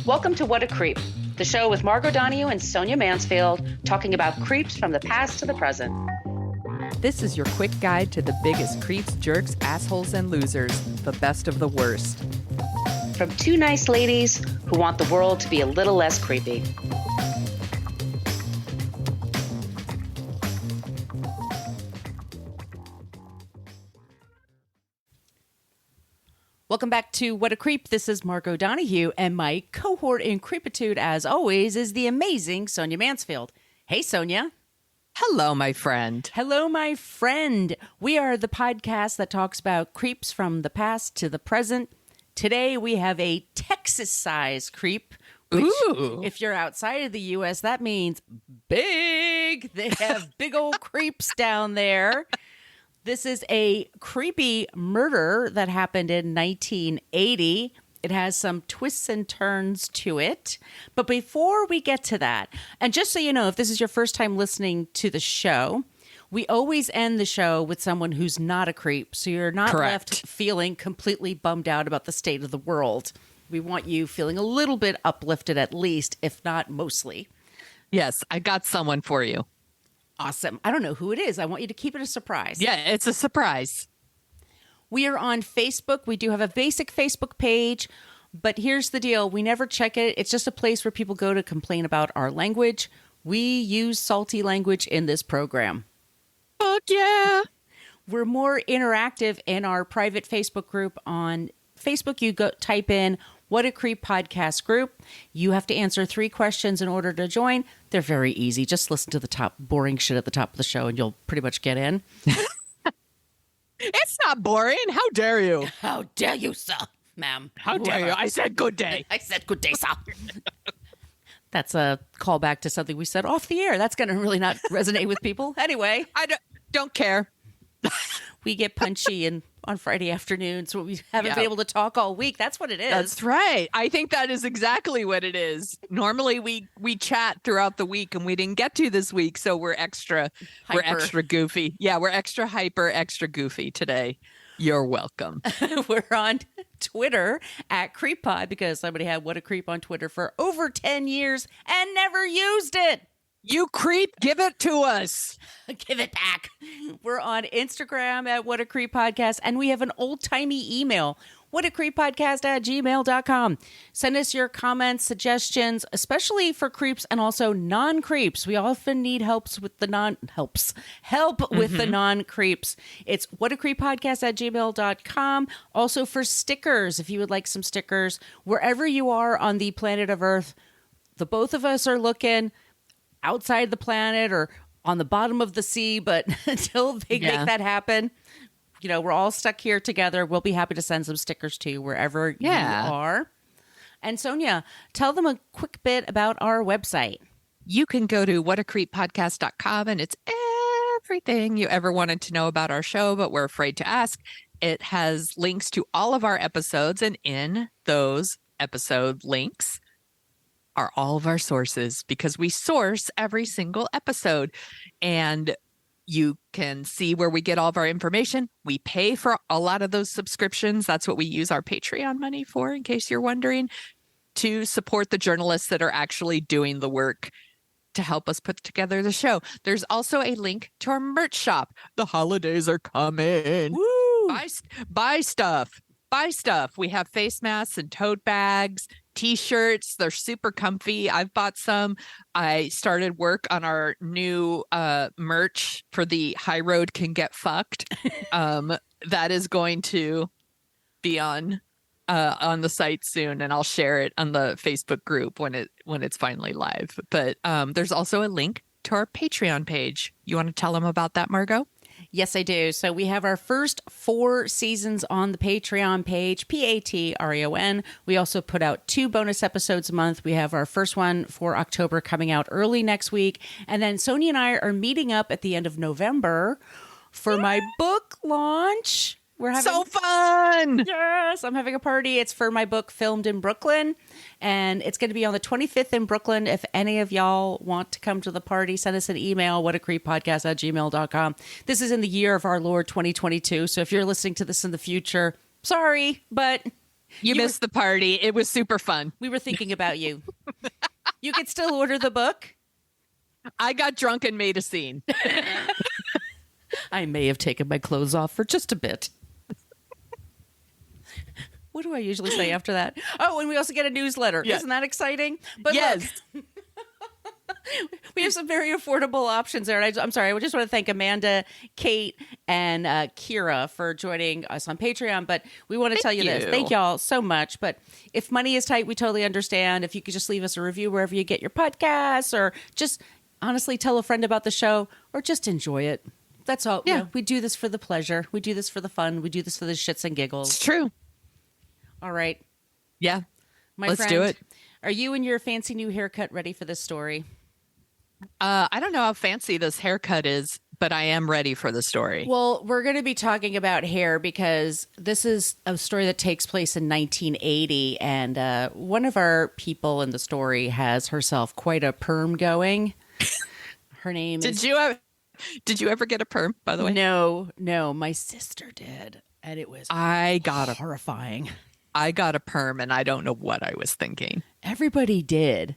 Welcome to What a Creep, the show with Margot Donoghue and Sonia Mansfield talking about creeps from the past to the present. This is your quick guide to the biggest creeps, jerks, assholes, and losers, the best of the worst. From two nice ladies who want the world to be a little less creepy. Welcome back to What a Creep. This is Margot Donoghue, and my cohort in creepitude, as always, is the amazing Sonia Mansfield. Hey, Sonia. Hello, my friend. Hello, my friend. We are the podcast that talks about creeps from the past to the present. Today, we have a Texas-sized creep, which, Ooh. if you're outside of the U.S., that means big. They have big old creeps down there. This is a creepy murder that happened in 1980. It has some twists and turns to it. But before we get to that, and just so you know, if this is your first time listening to the show, we always end the show with someone who's not a creep. So you're not Correct. left feeling completely bummed out about the state of the world. We want you feeling a little bit uplifted at least, if not mostly. Yes, I got someone for you. Awesome. I don't know who it is. I want you to keep it a surprise. Yeah, it's a surprise. We are on Facebook. We do have a basic Facebook page, but here's the deal. We never check it. It's just a place where people go to complain about our language. We use salty language in this program. Fuck yeah. We're more interactive in our private Facebook group. On Facebook, you go type in What a Creep podcast group. You have to answer 3 questions in order to join. They're very easy. Just listen to the top boring shit at the top of the show and you'll pretty much get in. It's not boring. How dare you? How dare you, sir, ma'am? How dare you? I said good day. I said good day, sir. That's a callback to something we said off the air. That's going to really not resonate with people. Anyway, I don't care. we get punchy and on Friday afternoons when we haven't been able to talk all week. That's what it is. That's right. I think that is exactly what it is. Normally we chat throughout the week and we didn't get to this week, so we're extra goofy. Yeah, we're extra hyper, extra goofy today. You're welcome. We're on Twitter at CreepPod because somebody had What a Creep on Twitter for over 10 years and never used it. You creep, give it to us. Give it back. We're on Instagram at What a Creep Podcast, and we have an old-timey email, whatacreeppodcast@gmail.com. Send us your comments, suggestions, especially for creeps and also non-creeps. We often need help with the non-creeps. It's whatacreeppodcast@gmail.com. Also for stickers, if you would like some stickers, wherever you are on the planet of Earth, the both of us are looking outside the planet or on the bottom of the sea, but until they make that happen, you know, we're all stuck here together. We'll be happy to send some stickers to you wherever you are. And Sonia, tell them a quick bit about our website. You can go to whatacreeppodcast.com and it's everything you ever wanted to know about our show, but we're afraid to ask. It has links to all of our episodes, and in those episode links are all of our sources, because we source every single episode, and you can see where we get all of our information. We pay for a lot of those subscriptions. That's what we use our Patreon money for, in case you're wondering, to support the journalists that are actually doing the work to help us put together the show. There's also a link to our merch shop. The holidays are coming. Woo! Buy stuff. Buy stuff. We have face masks and tote bags, T-shirts. They're super comfy. I've bought some. I started work on our new merch for the High Road Can Get Fucked. That is going to be on the site soon, and I'll share it on the Facebook group when it's finally live. But there's also a link to our Patreon page. You want to tell them about that, Margot? Yes, I do. So we have our first 4 seasons on the Patreon page, Patreon. We also put out 2 bonus episodes a month. We have our first one for October coming out early next week. And then Sonia and I are meeting up at the end of November for my book launch. We're having so fun. Yes, I'm having a party. It's for my book Filmed in Brooklyn, and it's going to be on the 25th in Brooklyn. If any of y'all want to come to the party, send us an email, whatacreeppodcast@gmail.com. This is in the year of our Lord 2022, so if you're listening to this in the future, sorry, but You missed the party. It was super fun. We were thinking about you. You could still order the book. I got drunk and made a scene. I may have taken my clothes off for just a bit. What do I usually say after that? Oh, and we also get a newsletter. Yeah. Isn't that exciting? But Yes. look, we have some very affordable options there. And I'm sorry, I just want to thank Amanda, Kate, and Kira for joining us on Patreon. But we want to tell you this. Thank y'all so much. But if money is tight, we totally understand. If you could just leave us a review wherever you get your podcasts, or just honestly tell a friend about the show, or just enjoy it. That's all. Yeah. You know, we do this for the pleasure. We do this for the fun. We do this for the shits and giggles. It's true. All right. Yeah. My Let's friend, do it. Are you and your fancy new haircut ready for this story? I don't know how fancy this haircut is, but I am ready for the story. Well, we're going to be talking about hair because this is a story that takes place in 1980. And one of our people in the story has herself quite a perm going. Her name is... Did you ever get a perm, by the way? No, my sister did. And it was horrifying. I got a perm and I don't know what I was thinking. Everybody did.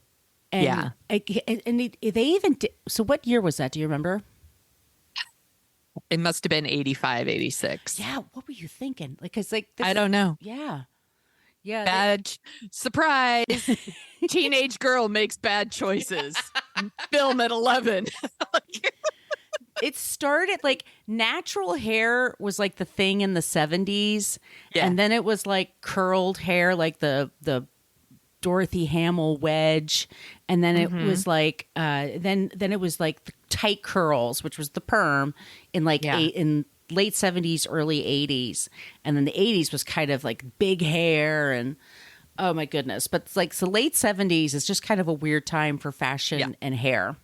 And Yeah. They even did. So what year was that? Do you remember? It must have been 85, 86. Yeah. What were you thinking? This I don't know. Yeah. Yeah. Bad surprise. Teenage girl makes bad choices. Film at 11. It started natural hair was the thing in the 70s. Yeah. And then it was curled hair, like the Dorothy Hamill wedge. And then it was then it was the tight curls, which was the perm in in late 70s, early 80s. And then the 80s was kind of big hair and oh my goodness. But the late 70s is just kind of a weird time for fashion and hair.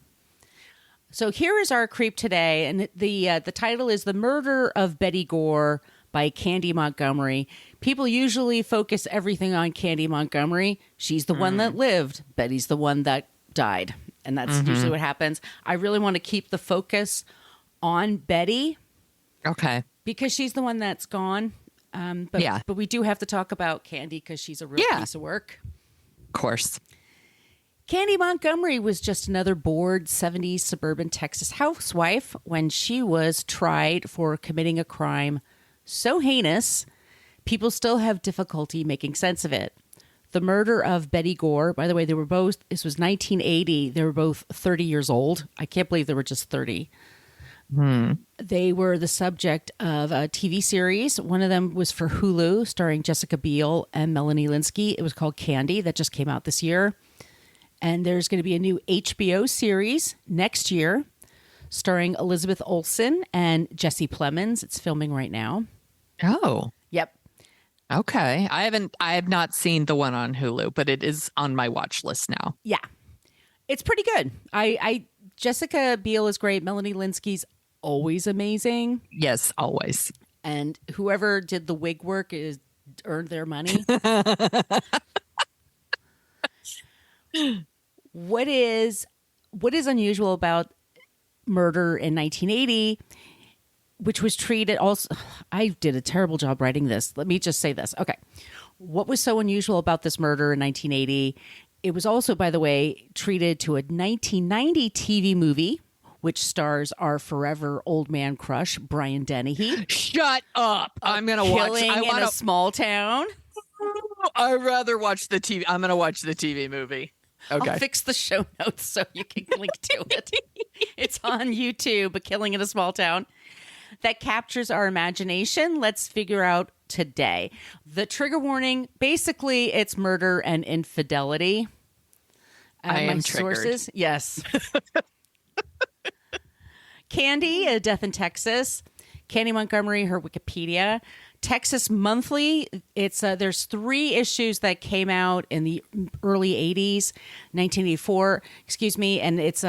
So here is our creep today, and the title is "The Murder of Betty Gore" by Candy Montgomery. People usually focus everything on Candy Montgomery. She's the one that lived. Betty's the one that died, and that's usually what happens. I really want to keep the focus on Betty, Okay. because she's the one that's gone. But we do have to talk about Candy because she's a real piece of work. Of course. Candy Montgomery was just another bored 70s suburban Texas housewife when she was tried for committing a crime so heinous, people still have difficulty making sense of it. The murder of Betty Gore, by the way, this was 1980. They were both 30 years old. I can't believe they were just 30. They were the subject of a TV series. One of them was for Hulu, starring Jessica Biel and Melanie Lynskey. It was called Candy. That just came out this year. And there's going to be a new HBO series next year starring Elizabeth Olsen and Jesse Plemmons. It's filming right now. Oh. Yep. Okay. I have not seen the one on Hulu, but it is on my watch list now. Yeah. It's pretty good. Jessica Biel is great. Melanie Lynskey's always amazing. Yes, always. And whoever did the wig work earned their money. What is unusual about murder in 1980, which was treated also, I did a terrible job writing this. Let me just say this. Okay. What was so unusual about this murder in 1980? It was also, by the way, treated to a 1990 TV movie, which stars our forever old man crush, Brian Dennehy. Shut up. I'm going to watch. Killing in a small town. I'd rather watch the TV. I'm going to watch the TV movie. Okay. I'll fix the show notes so you can link to it. It's on YouTube, A Killing in a Small Town. That captures our imagination. Let's figure out today. The trigger warning, basically, it's murder and infidelity. I am triggered. Sources, yes. Candy, A Death in Texas. Candy Montgomery, her Wikipedia. Texas Monthly. It's there's 3 issues that came out in the early 80s, 1984. Excuse me, and it's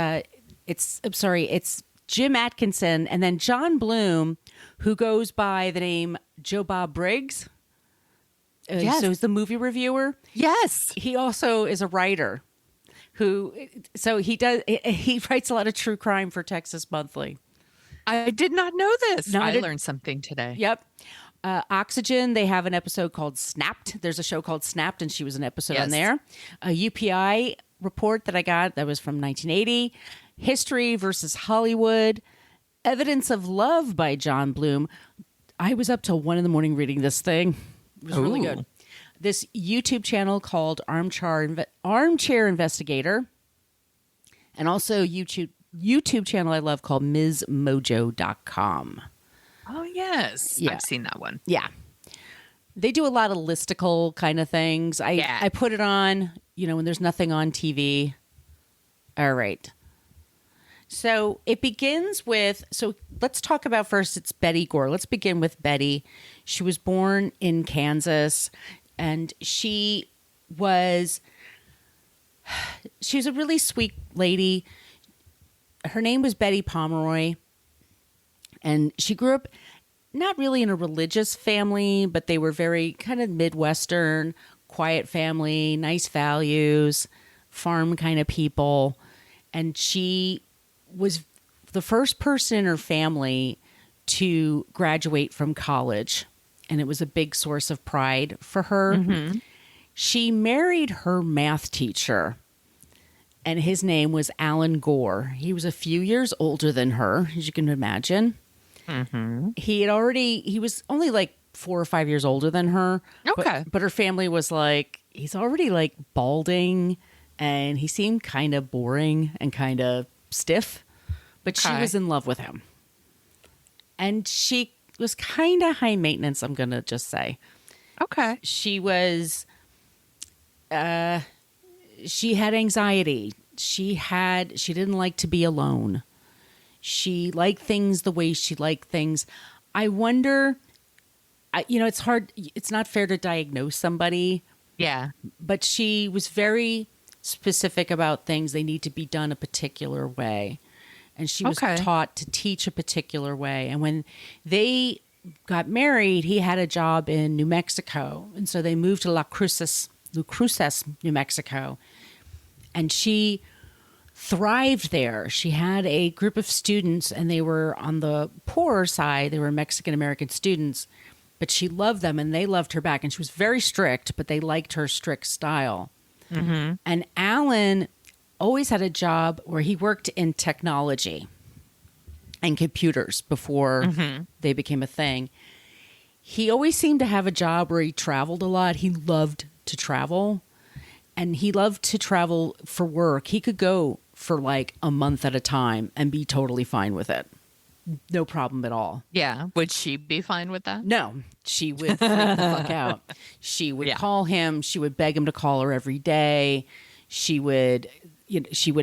Jim Atkinson and then John Bloom, who goes by the name Joe Bob Briggs. Yes. So he's the movie reviewer. Yes. He also is a writer. He writes a lot of true crime for Texas Monthly. I did not know this. No, I learned something today. Yep. Oxygen, they have an episode called Snapped. There's a show called Snapped, and she was an episode on Yes. there. A UPI report that I got that was from 1980. History versus Hollywood. Evidence of Love by John Bloom. I was up till 1 a.m. reading this thing. It was really Ooh. good. This YouTube channel called Armchair Investigator, and also YouTube channel I love called MsMojo.com. Oh, yes. Yeah. I've seen that one. Yeah. They do a lot of listicle kind of things. I put it on, when there's nothing on TV. All right. So it begins with, let's talk about first, it's Betty Gore. Let's begin with Betty. She was born in Kansas, and she was a really sweet lady. Her name was Betty Pomeroy, and she grew up not really in a religious family, but they were very kind of Midwestern, quiet family, nice values, farm kind of people. And she was the first person in her family to graduate from college, and it was a big source of pride for her. Mm-hmm. She married her math teacher, and his name was Alan Gore. He was a few years older than her, as you can imagine. Mm-hmm. He was only like 4 or 5 years older than her. Okay. But her family was like, he's already like balding, and he seemed kind of boring and kind of stiff, but she was in love with him. And she was kind of high maintenance, I'm going to just say. Okay. She was, she had anxiety. She didn't like to be alone. She liked things the way she liked things. I wonder, it's hard. It's not fair to diagnose somebody. Yeah. But she was very specific about things. They need to be done a particular way. And she was taught to teach a particular way. And when they got married, he had a job in New Mexico. And so they moved to Las Cruces, New Mexico. And she thrived there. She had a group of students, and they were on the poorer side. They were Mexican-American students, but she loved them, and they loved her back. And she was very strict, but they liked her strict style. Mm-hmm. And Alan always had a job where he worked in technology and computers before they became a thing. He always seemed to have a job where he traveled a lot. He loved to travel, and he loved to travel for work. He could go for like a month at a time and be totally fine with it. No problem at all. Yeah. Would she be fine with that? No, she would freak the fuck out. She would call him. She would beg him to call her every day. She would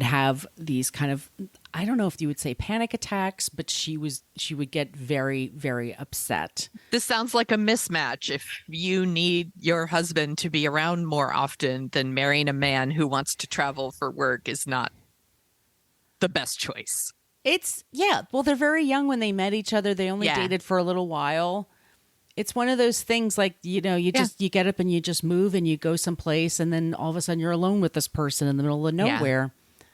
have these kind of, I don't know if you would say panic attacks, but she would get very, very upset. This sounds like a mismatch. If you need your husband to be around more often, then marrying a man who wants to travel for work is not the best choice. Well, they're very young when they met each other. They only dated for a little while. It's one of those things like, you get up and you just move and you go someplace, and then all of a sudden you're alone with this person in the middle of nowhere. Yeah.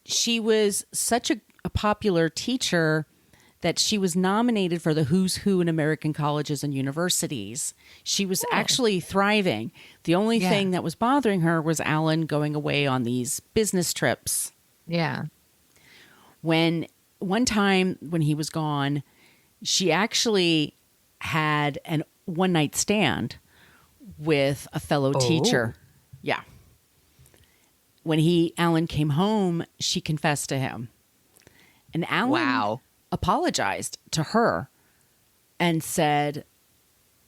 She was such a popular teacher that she was nominated for the Who's Who in American colleges and universities. She was actually thriving. The only thing that was bothering her was Alan going away on these business trips. Yeah. One time when he was gone, she actually had an one-night stand with a fellow teacher. Yeah. When Alan came home, she confessed to him. And Alan apologized to her and said,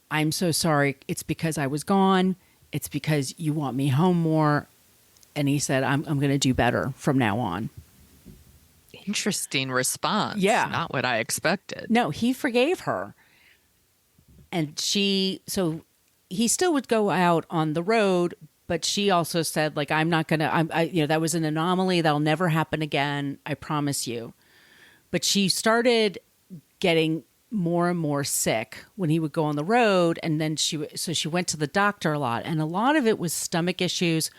"I'm so sorry. It's because I was gone. It's because you want me home more." And he said, I'm going to do better from now on. Interesting response. Yeah. Not what I expected. No, he forgave her. And he still would go out on the road, but she also said, like, I'm not going to, that was an anomaly. That'll never happen again. I promise you. But she started getting more and more sick when he would go on the road. And then she went to the doctor a lot. And a lot of it was stomach issues,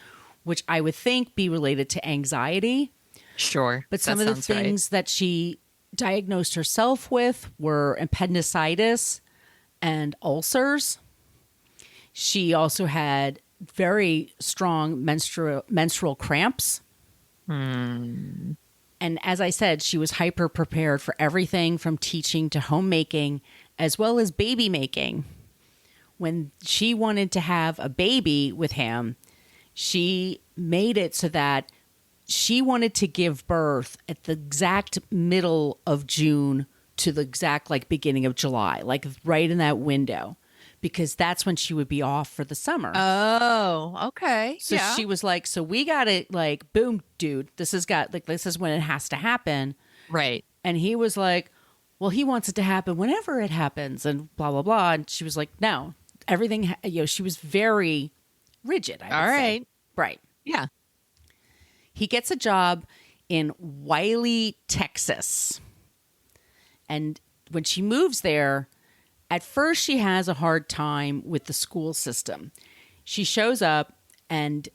which I would think be related to anxiety. Sure. But some of the things that she diagnosed herself with were appendicitis and ulcers. She also had very strong menstrual cramps. And as I said, she was hyper prepared for everything from teaching to homemaking, as well as baby making. When she wanted to have a baby with him, she made it so that she wanted to give birth at the exact middle of June to the exact beginning of July, right in that window, because that's when she would be off for the summer. Oh, okay. So yeah. she was like, so we got it, boom, dude, this is when it has to happen. Right. And he was like, well, he wants it to happen whenever it happens and blah, blah, blah. And she was like, no, everything, she was very rigid. All right. Right. Yeah. He gets a job in Wiley, Texas. And when she moves there, at first she has a hard time with the school system. She shows up and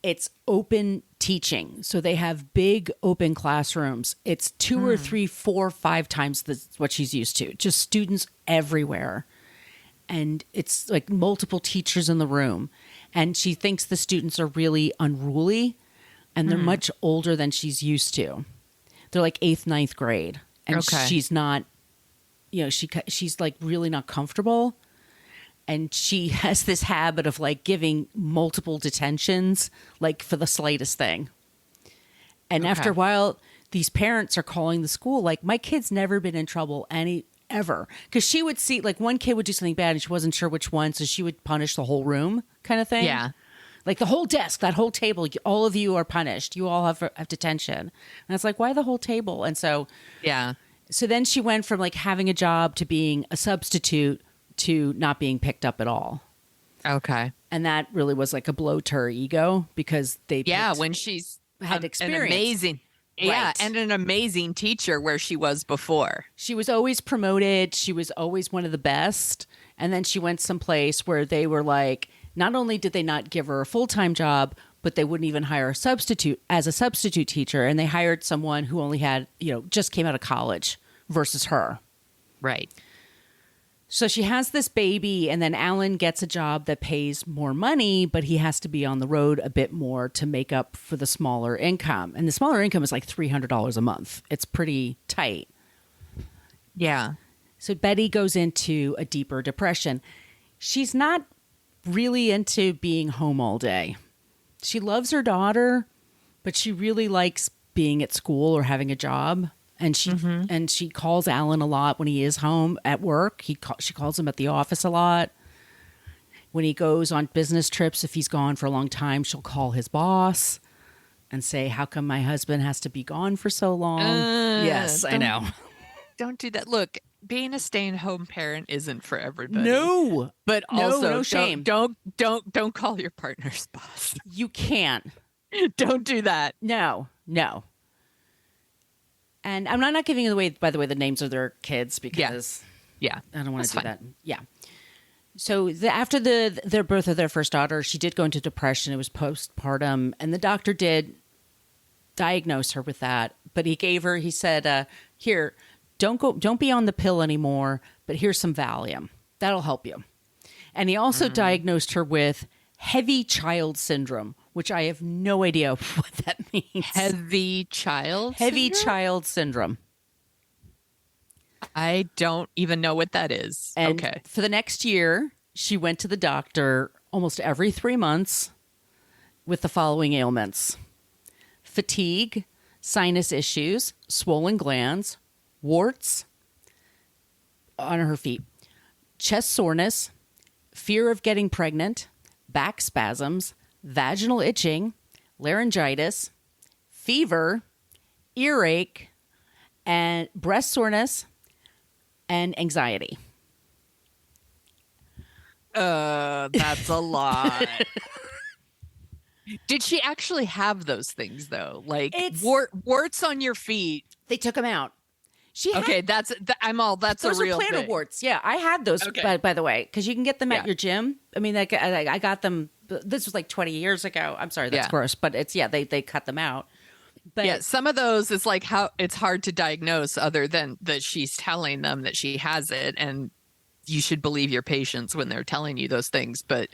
it's open teaching. So they have big open classrooms. It's 2 or 3, 4, 5 times what she's used to. Just students everywhere. And it's multiple teachers in the room. And she thinks the students are really unruly and they're much older than she's used to. They're 8th, 9th grade. And she's not, she's really not comfortable. And she has this habit of giving multiple detentions, for the slightest thing. And after a while, these parents are calling the school, my kid's never been in trouble ever. Because she would see, one kid would do something bad and she wasn't sure which one. So she would punish the whole room kind of thing. Yeah. The whole desk, that whole table, all of you are punished. You all have detention. And it's why the whole table? And so, yeah. So then she went from having a job to being a substitute to not being picked up at all. Okay. And that really was a blow to her ego because when she's had experience. An amazing, yeah, Right. and an amazing teacher where she was before. She was always promoted. She was always one of the best. And then she went someplace where they were not only did they not give her a full-time job, but they wouldn't even hire a substitute teacher. And they hired someone who only had, just came out of college versus her. Right. So she has this baby, and then Alan gets a job that pays more money, but he has to be on the road a bit more to make up for the smaller income. And the smaller income is $300 a month. It's pretty tight. Yeah. So Betty goes into a deeper depression. She's not really into being home all day. She loves her daughter, but she really likes being at school or having a job. And she calls Alan a lot when he is home at work. She calls him at the office a lot. When he goes on business trips, if he's gone for a long time, she'll call his boss and say, how come my husband has to be gone for so long? Yes, I know. Don't do that. Look, being a stay-at-home parent isn't for everybody. No. But No, also no shame. Don't call your partner's boss. You can't. Don't do that. No. And I'm not giving away, by the way, the names of their kids because Yeah. I don't want to do That's that. Yeah. So after their birth of their first daughter, she did go into depression. It was postpartum, and the doctor did diagnose her with that. But he said, "Here, don't be on the pill anymore. But here's some Valium. That'll help you." And he also diagnosed her with heavy child syndrome, which I have no idea what that means. Heavy child Syndrome. I don't even know what that is. And okay. for the next year, she went to the doctor almost every 3 months with the following ailments: fatigue, sinus issues, swollen glands, warts on her feet, chest soreness, fear of getting pregnant, back spasms, vaginal itching, laryngitis, fever, earache, and breast soreness, and anxiety. That's a lot. Did she actually have those things though? Warts on your feet. They took them out. Okay, that's a real plantar thing. warts. Yeah, I had those, Okay. by the way, because you can get them at your gym. I mean, I got them. This was 20 years ago. I'm sorry, that's gross, but they cut them out. But Yeah, some of those is how it's hard to diagnose other than that she's telling them that she has it, and you should believe your patients when they're telling you those things, but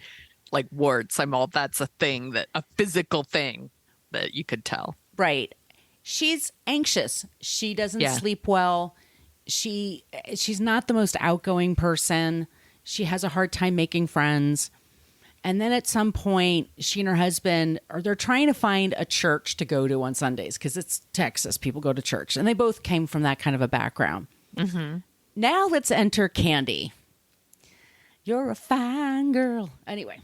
like warts, that's a thing, that a physical thing that you could tell. Right. She's anxious. She doesn't Yeah. sleep well. She's not the most outgoing person. She has a hard time making friends. And then at some point, she and her husband they're trying to find a church to go to on Sundays because it's Texas. People go to church. And they both came from that kind of a background. Mm-hmm. Now let's enter Candy. You're a fine girl. Anyway.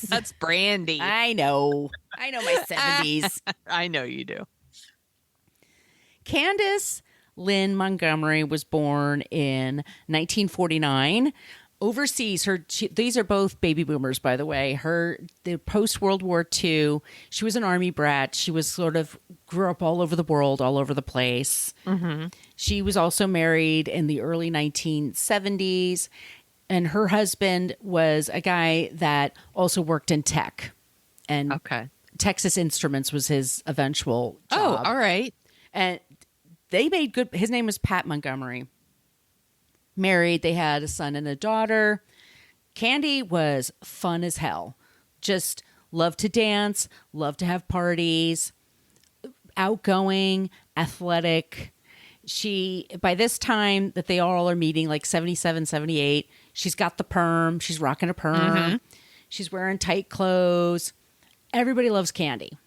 That's Brandy. I know my 70s. I know you do. Candace Lynn Montgomery was born in 1949. Overseas, these are both baby boomers, by the way. The post World War II, she was an army brat. She was grew up all over the world, all over the place. Mm-hmm. She was also married in the early 1970s, and her husband was a guy that also worked in tech. And Okay. Texas Instruments was his eventual job. Oh, all right. And they made good. His name was Pat Montgomery. Married, they had a son and a daughter. Candy was fun as hell. Just loved to dance, loved to have parties, outgoing, athletic. She, by this time that they all are meeting, like 77, 78, she's got the perm. She's rocking a perm. Mm-hmm. She's wearing tight clothes. Everybody loves Candy.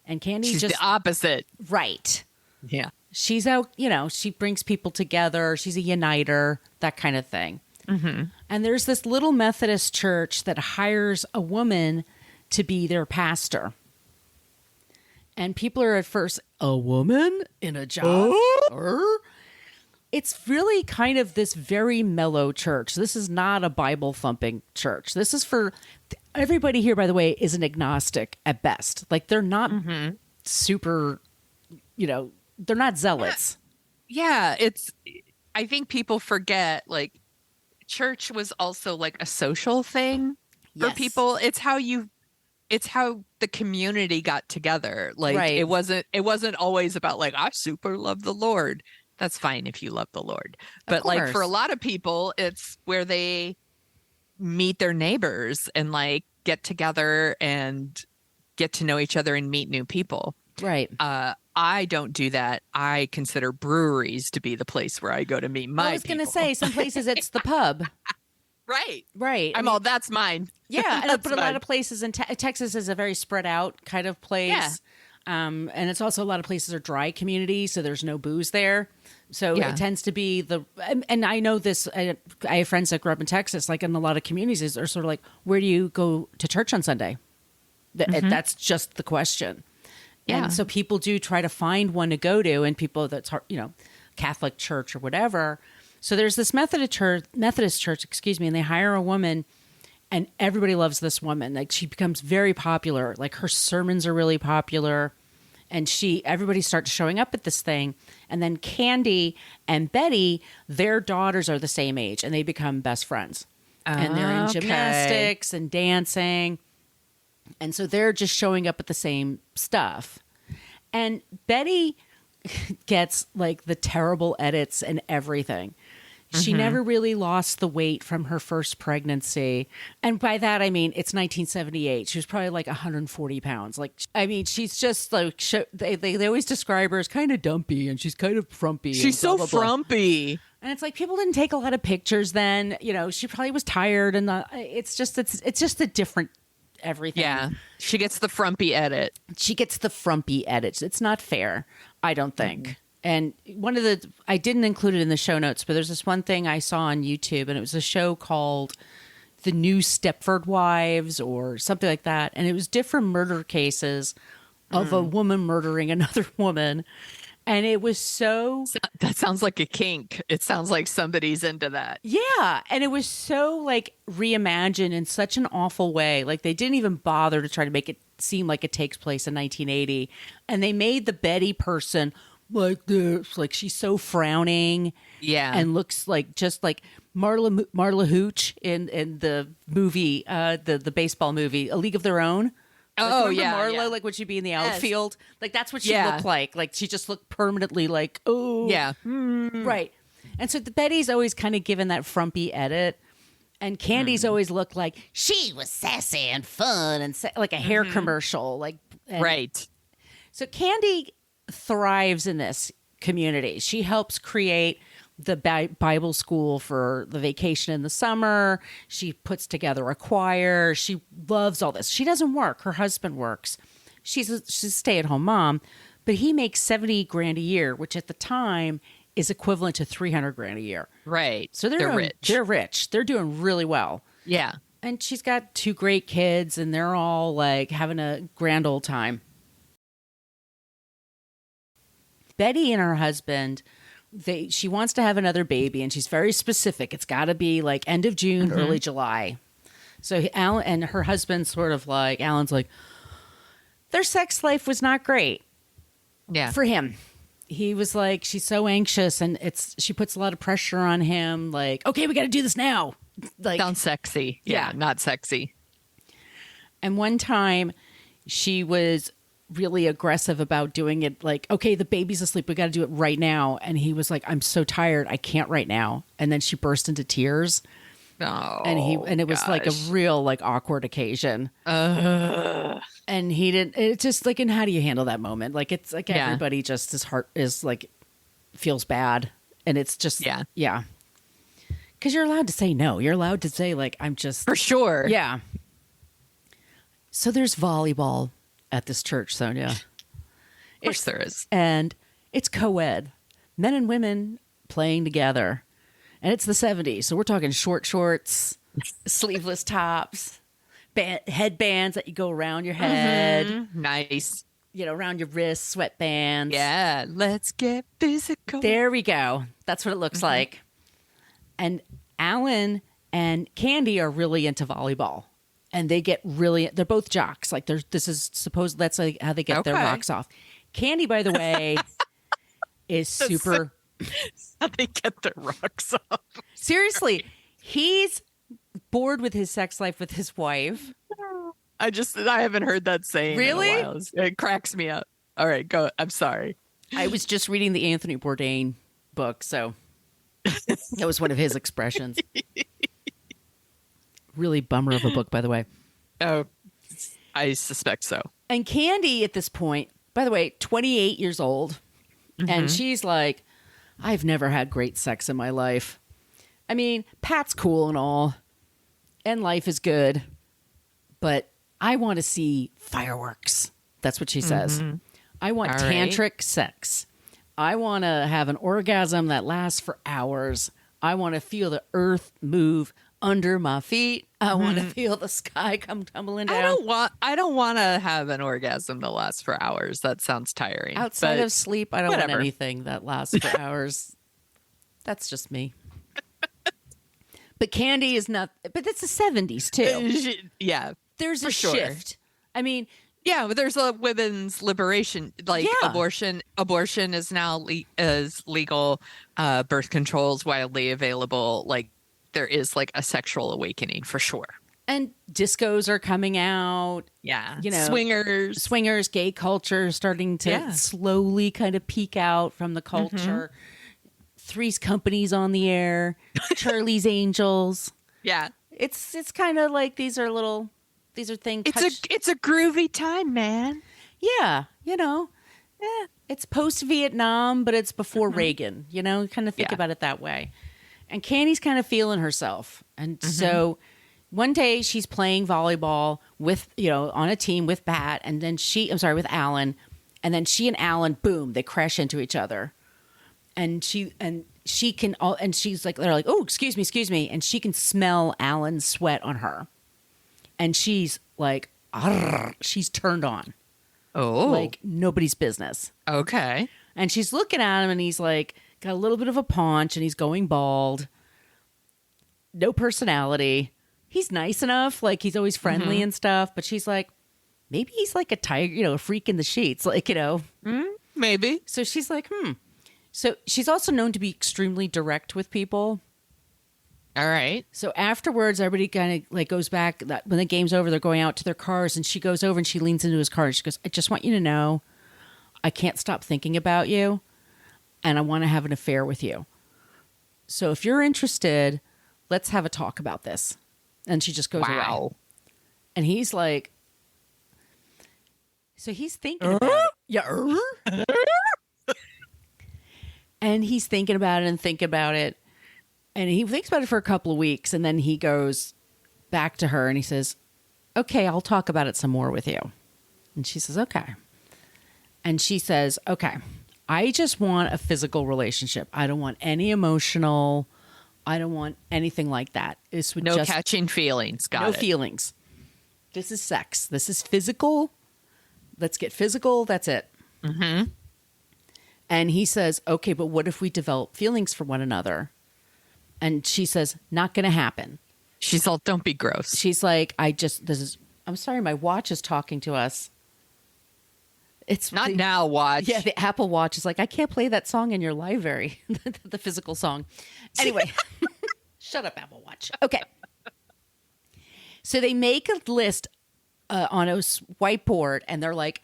And Candy's She's just the opposite. right. Yeah. She's out, she brings people together. She's a uniter, that kind of thing. Mm-hmm. And there's this little Methodist church that hires a woman to be their pastor. And people are at first, a woman in a job? It's really kind of this very mellow church. This is not a Bible thumping church. This is for everybody here, by the way, is an agnostic at best. Like they're not super, they're not zealots. Yeah, I think people forget, like, church was also like a social thing for people. It's how the community got together. Like, right. it wasn't always about like, I super love the Lord. That's fine if you love the Lord. But like for a lot of people, it's where they meet their neighbors and like get together and get to know each other and meet new people. Right. I don't do that. I consider breweries to be the place where I go to meet my people. I was going to say, some places it's the pub. Right. Right. That's mine. Yeah. But a lot of places in Texas is a very spread out kind of place. Yeah. And it's also a lot of places are dry communities, so there's no booze there. So it tends to be and I know this, I have friends that grew up in Texas, like in a lot of communities, are sort of like, where do you go to church on Sunday? That's just the question. Yeah. And so people do try to find one to go to, and people that's, Catholic church or whatever. So there's this Methodist church, and they hire a woman, and everybody loves this woman. Like, she becomes very popular. Like, her sermons are really popular, and everybody starts showing up at this thing. And then Candy and Betty, their daughters are the same age, and they become best friends. And they're in gymnastics and dancing. And so they're just showing up at the same stuff. And Betty gets like the terrible edits and everything. She never really lost the weight from her first pregnancy. And by that, I mean, it's 1978. She was probably like 140 pounds. Like, I mean, she's just like, they always describe her as kind of dumpy, and she's kind of frumpy. She's so frumpy. And it's like, people didn't take a lot of pictures then. She probably was tired, and it's just a different everything. Yeah. She gets the frumpy edit. It's not fair, I don't think. Mm-hmm. And I didn't include it in the show notes, but there's this one thing I saw on YouTube, and it was a show called The New Stepford Wives or something like that. And it was different murder cases of a woman murdering another woman. And it was that sounds like a kink. It sounds like somebody's into that. Yeah. And it was so like reimagined in such an awful way. Like, they didn't even bother to try to make it seem like it takes place in 1980. And they made the Betty person like this, like she's so frowning. Yeah. And looks like just like Marla Hooch in the movie, the baseball movie, A League of Their Own. Like, Marla, like, would she be in the outfield? Like, that's what she looked like. Like, she just looked permanently like, oh. Yeah. Right. And so Betty's always kind of given that frumpy edit. And Candy's always looked like she was sassy and fun and like a hair commercial. Right. So Candy thrives in this community. She helps create the Bible school for the vacation in the summer. She puts together a choir. She loves all this. She doesn't work. Her husband works. She's a stay-at-home mom, but he makes $70,000 a year, which at the time is equivalent to $300,000 a year. Right. So they're rich. They're rich. They're doing really well. Yeah. And she's got 2 great kids, and they're all like having a grand old time. Betty and her husband, she wants to have another baby, and she's very specific. It's got to be like end of June, early July. So Alan and her husband sort of like, Alan's like, their sex life was not great. Yeah. For him. He was like, she's so anxious, and she puts a lot of pressure on him. Like, okay, we got to do this now. Like, sounds sexy. Yeah, not sexy. And one time she was really aggressive about doing it. Like, okay, the baby's asleep. We got to do it right now. And he was like, I'm so tired. I can't right now. And then she burst into tears. Oh, And it was like a real like awkward occasion. And he didn't. It's just like, and how do you handle that moment? Like, it's like everybody just his heart is like feels bad, and it's just yeah. Because you're allowed to say no. You're allowed to say like, I'm just for sure. Yeah. So there's volleyball at this church, Sonia. Of course there is, and it's co-ed, men and women playing together, and it's the 70s, so we're talking short shorts, sleeveless tops. Headbands that you go around your head. Nice. Around your wrists, sweatbands. Yeah, let's get physical. There we go. That's what it looks like. And Alan and Candy are really into volleyball. And they're both jocks. Like that's like how they get their rocks off. Candy, by the way, is super. How they get their rocks off. Seriously, he's bored with his sex life with his wife. I haven't heard that saying. Really? In a while. It cracks me up. All right, go. I'm sorry. I was just reading the Anthony Bourdain book, so that was one of his expressions. Really bummer of a book, by the way. Oh, I suspect so. And Candy at this point, by the way, 28 years old, and she's like, I've never had great sex in my life. I mean, Pat's cool and all, and life is good, but I want to see fireworks. That's what she says. I want tantric sex. I want to have an orgasm that lasts for hours. I want to feel the earth move under my feet. I want to feel the sky come tumbling down. I don't want to have an orgasm that lasts for hours. That sounds tiring. Outside of sleep, I don't want anything that lasts for hours. That's just me. But Candy is not. But it's the 70s too. Yeah, there's a shift. I mean, yeah, but there's a women's liberation. Like abortion is now is legal. Birth control is widely available. Like there is like a sexual awakening for sure. And discos are coming out. Yeah, swingers, gay culture starting to slowly kind of peek out from the culture. Three's Company's on the air. Charlie's Angels. Yeah, it's kind of like these are things. It's a groovy time, man. Yeah, it's post Vietnam, but it's before Reagan. Kind of think about it that way. And Candy's kind of feeling herself, and so one day she's playing volleyball with on a team with Pat, and then with Alan, and then she and Alan, boom, they crash into each other. And she's like, they're like, oh, excuse me. And she can smell Alan's sweat on her. And she's like, she's turned on. Oh. Like nobody's business. Okay. And she's looking at him and he's like, got a little bit of a paunch and he's going bald. No personality. He's nice enough. Like he's always friendly and stuff. But she's like, maybe he's like a tiger, a freak in the sheets. Like, maybe. So she's like, So she's also known to be extremely direct with people. All right. So afterwards, everybody kind of like goes back. When the game's over, they're going out to their cars, and she goes over and she leans into his car and she goes, "I just want you to know, I can't stop thinking about you, and I want to have an affair with you." So if you're interested, let's have a talk about this. And she just goes away. And he's like, so he's thinking about it. Yeah. And he's thinking about it and thinking about it. And he thinks about it for a couple of weeks. And then he goes back to her and he says, okay, I'll talk about it some more with you. And she says, okay. And she says, okay, I just want a physical relationship. I don't want any emotional. I don't want anything like that. This would no catching feelings. Got it. No feelings. This is sex. This is physical. Let's get physical. That's it. Mm-hmm. And he says, okay, but what if we develop feelings for one another? And she says, not going to happen. She's all, don't be gross. She's like, I'm sorry, my watch is talking to us. It's not now, watch. Yeah, the Apple Watch is like, I can't play that song in your library, the physical song. Anyway, shut up, Apple Watch. Okay. So they make a list on a whiteboard, and they're like,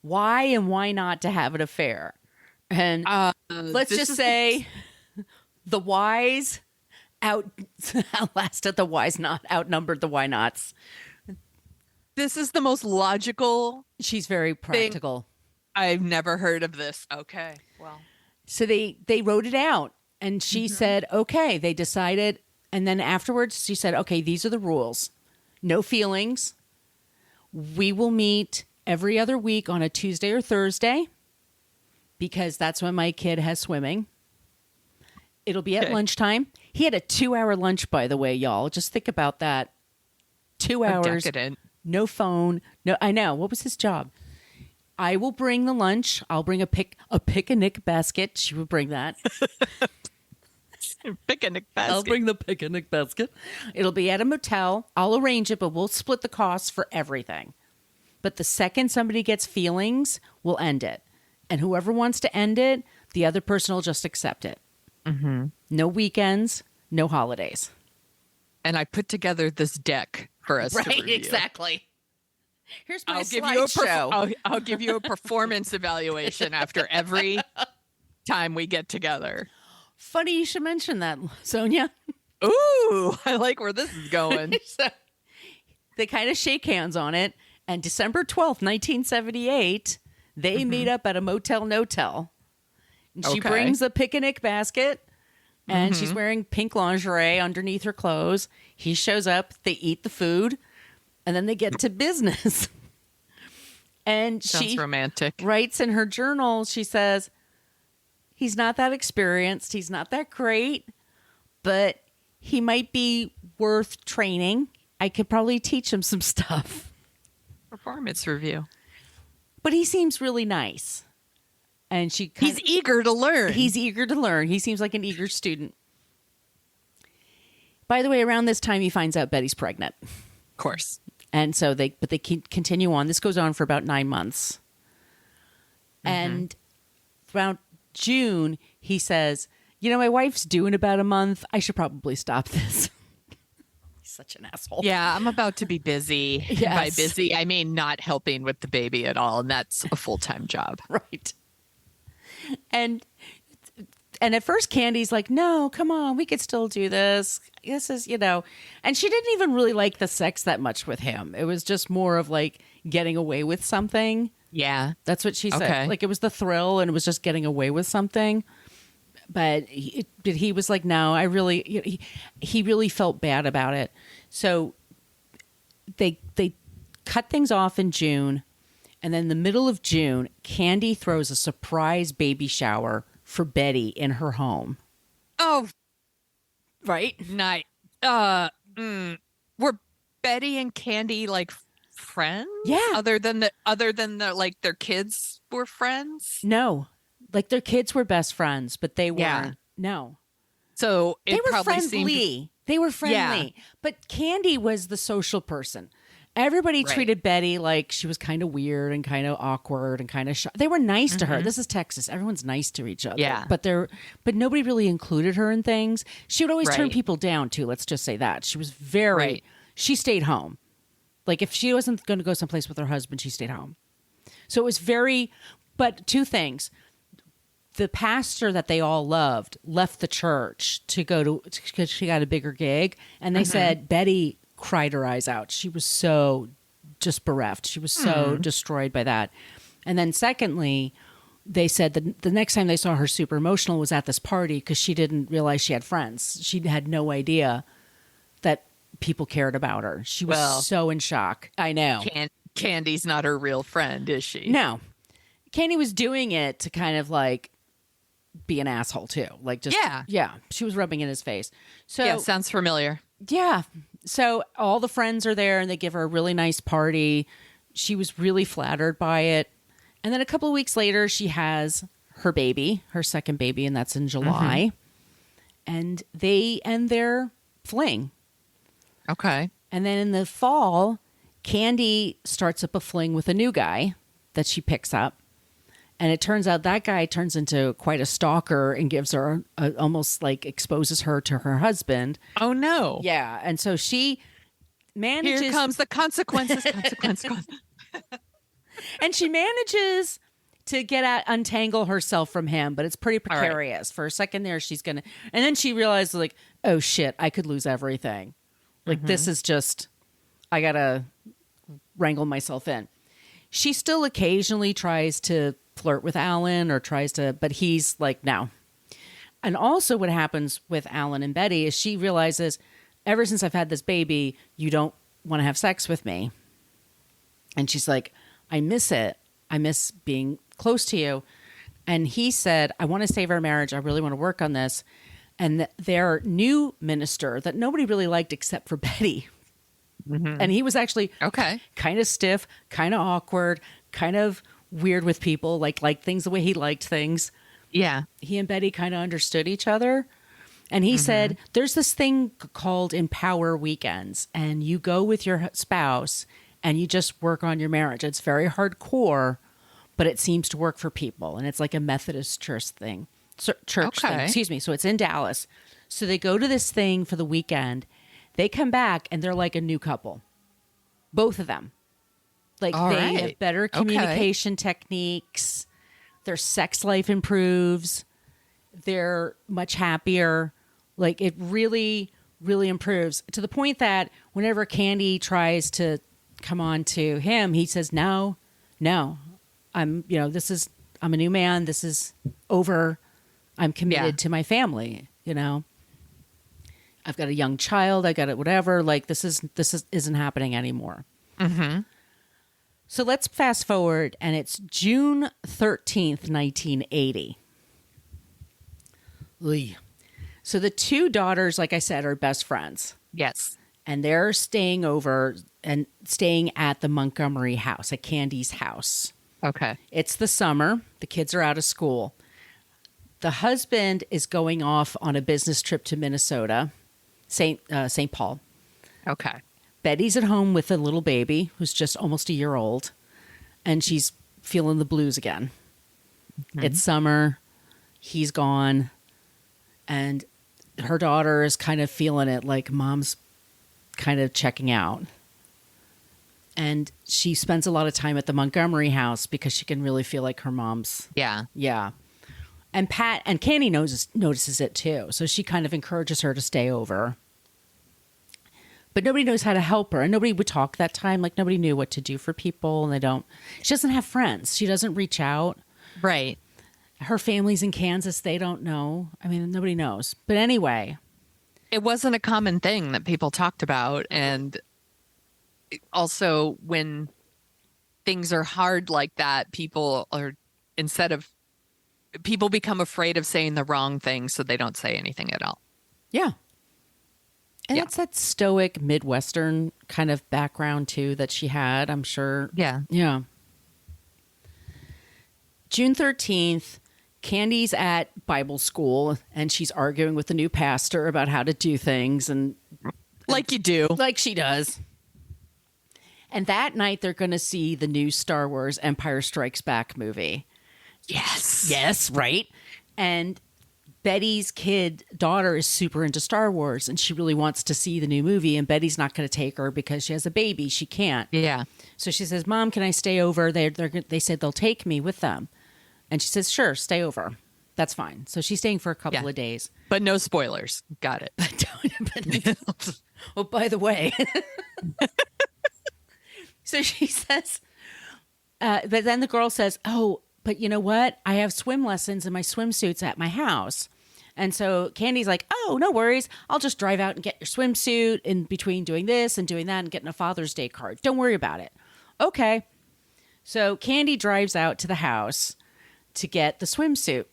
why and why not to have an affair? And let's just say the whys outlasted the whys not, outnumbered the why nots. This is the most logical. She's very practical. I've never heard of this. Okay. Well, so they wrote it out, and she said, okay, they decided. And then afterwards she said, okay, these are the rules. No feelings. We will meet every other week on a Tuesday or Thursday because that's when my kid has swimming. It'll be at lunchtime. He had a 2-hour lunch, by the way, y'all. Just think about that. 2 hours. Decadent. No phone. No, I know. What was his job? I will bring the lunch. I'll bring a picnic basket. She would bring that. Picnic basket. I'll bring the picnic basket. It'll be at a motel. I'll arrange it, but we'll split the costs for everything. But the second somebody gets feelings, we'll end it. And whoever wants to end it, the other person will just accept it. Mm-hmm. No weekends, no holidays. And I put together this deck for us to review. Right, exactly. Here's my I'll give you a performance evaluation after every time we get together. Funny you should mention that, Sonia. Ooh, I like where this is going. So, they kind of shake hands on it. And December 12th, 1978, they meet up at a motel no-tell. And she brings a picnic basket. And she's wearing pink lingerie underneath her clothes. He shows up. They eat the food. And then they get to business. And Sounds romantic. Writes in her journal, she says, he's not that experienced. He's not that great. But he might be worth training. I could probably teach him some stuff. Performance review. But he seems really nice. And he's eager to learn. He's eager to learn. He seems like an eager student. By the way, around this time, he finds out Betty's pregnant. Of course. And so they continue on. This goes on for about 9 months. And around June, he says, my wife's due in about a month. I should probably stop this. He's such an asshole. Yeah, I'm about to be busy. Yes. By busy, I mean not helping with the baby at all. And that's a full-time job. Right. And at first Candy's like, no, come on, we could still do this. This is, and she didn't even really like the sex that much with him. It was just more of like getting away with something. Yeah. That's what she said. Okay. Like it was the thrill and it was just getting away with something. But he was like, no, I really, he really felt bad about it. So they cut things off in June. And then in the middle of June, Candy throws a surprise baby shower for Betty in her home. Oh, right. Nice. Were Betty and Candy like friends? Yeah. Other than the like their kids were friends? No. Like their kids were best friends, but they weren't. Yeah. No. So they were probably friendly. They were friendly. Yeah. But Candy was the social person. Everybody treated Betty like she was kind of weird and kind of awkward and kind of shy. They were nice to her. This is Texas. Everyone's nice to each other. Yeah. But nobody really included her in things. She would always turn people down too. Let's just say that. She was she stayed home. Like if she wasn't going to go someplace with her husband, she stayed home. So it was but two things. the pastor that they all loved left the church to go to, because she got a bigger gig. And they said Betty cried her eyes out. She was so just bereft. She was so destroyed by that. And then secondly, they said that the next time they saw her super emotional was at this party because she didn't realize she had friends. She had no idea that people cared about her. She was so in shock. I know. Candy's not her real friend, is she? No. Candy was doing it to kind of like be an asshole too. Like just, yeah, she was rubbing in his face. So yeah, sounds familiar. Yeah. So all the friends are there and they give her a really nice party. She was really flattered by it. And then a couple of weeks later, she has her baby, her second baby, and that's in July. And they end their fling. Okay. And then in the fall, Candy starts up a fling with a new guy that she picks up. And it turns out that guy turns into quite a stalker and gives her almost like exposes her to her husband. Oh, no. Yeah. And so she manages. Here comes the consequences. And she manages to untangle herself from him, but it's pretty precarious. Right. For a second there, and then she realizes like, oh shit, I could lose everything. Like this is just, I gotta wrangle myself in. She still occasionally tries to flirt with Alan but he's like, no. And also what happens with Alan and Betty is she realizes ever since I've had this baby, you don't want to have sex with me. And she's like, I miss it. I miss being close to you. And he said, I want to save our marriage. I really want to work on this. And their new minister that nobody really liked except for Betty. And he was actually kind of stiff, kind of awkward, kind of weird with people, like things the way he liked things. Yeah. He and Betty kind of understood each other. And he said, there's this thing called Empower Weekends. And you go with your spouse and you just work on your marriage. It's very hardcore, but it seems to work for people. And it's like a Methodist church thing. So it's in Dallas. So they go to this thing for the weekend. They come back and they're like a new couple. Both of them. Like they have better communication techniques. Their sex life improves. They're much happier. Like it really, really improves to the point that whenever Candy tries to come on to him, he says, no, I'm a new man. This is over. I'm committed to my family. I've got a young child. I got it, whatever. Like this isn't happening anymore. So let's fast forward, and it's June 13th, 1980. So the two daughters, like I said, are best friends. Yes. And they're staying at the Montgomery house, at Candy's house. Okay. It's the summer. The kids are out of school. The husband is going off on a business trip to Minnesota, St. Paul. Okay. Betty's at home with a little baby who's just almost a year old, and she's feeling the blues again. It's summer. He's gone. And her daughter is kind of feeling it, like mom's kind of checking out. And she spends a lot of time at the Montgomery house because she can really feel like her mom's. Yeah. Yeah. And Candy notices it too. So she kind of encourages her to stay over. But nobody knows how to help her. And nobody would talk that time. Like nobody knew what to do for people. And she doesn't have friends. She doesn't reach out. Right. Her family's in Kansas. They don't know. I mean, nobody knows. But anyway. It wasn't a common thing that people talked about. And also when things are hard like that, people become afraid of saying the wrong thing, so they don't say anything at all. Yeah. And it's that stoic Midwestern kind of background too that she had, I'm sure. Yeah. Yeah. June 13th, Candy's at Bible school and she's arguing with the new pastor about how to do things and like you do. Like she does. And that night they're going to see the new Star Wars Empire Strikes Back movie. Yes. Yes, right. And Betty's daughter is super into Star Wars and she really wants to see the new movie, and Betty's not going to take her because she has a baby. She can't. Yeah. So she says, Mom, can I stay over? They said they'll take me with them. And she says, sure, stay over. That's fine. So she's staying for a couple of days. But no spoilers. Got it. Oh, by the way. So she says, but then the girl says, oh, but you know what? I have swim lessons in my swimsuits at my house. And so Candy's like, oh, no worries. I'll just drive out and get your swimsuit in between doing this and doing that and getting a Father's Day card. Don't worry about it. Okay. So Candy drives out to the house to get the swimsuit.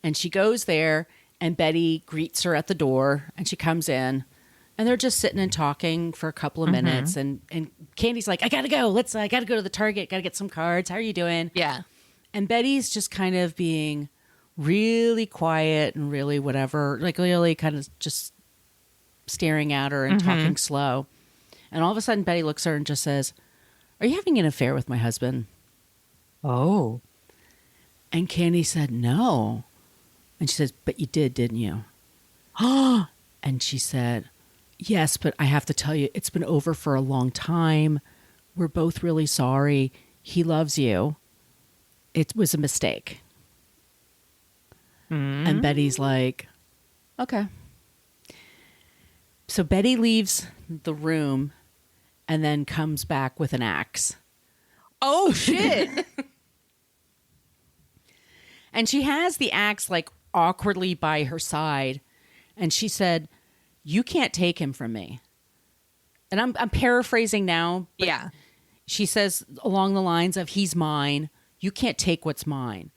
And she goes there, and Betty greets her at the door, and she comes in, and they're just sitting and talking for a couple of minutes. And Candy's like, I got to go. I got to go to the Target. Got to get some cards. How are you doing? Yeah. And Betty's just kind of being really quiet and really whatever, like really kind of just staring at her and talking slow. And all of a sudden, Betty looks at her and just says, are you having an affair with my husband? Oh. And Candy said, no. And she says, but you did, didn't you? And she said, yes, but I have to tell you, it's been over for a long time. We're both really sorry. He loves you. It was a mistake. And Betty's like, okay. So Betty leaves the room and then comes back with an axe. Oh, shit. And she has the axe like awkwardly by her side. And she said, you can't take him from me. And I'm paraphrasing now. But Yeah. she says along the lines of, he's mine. You can't take what's mine.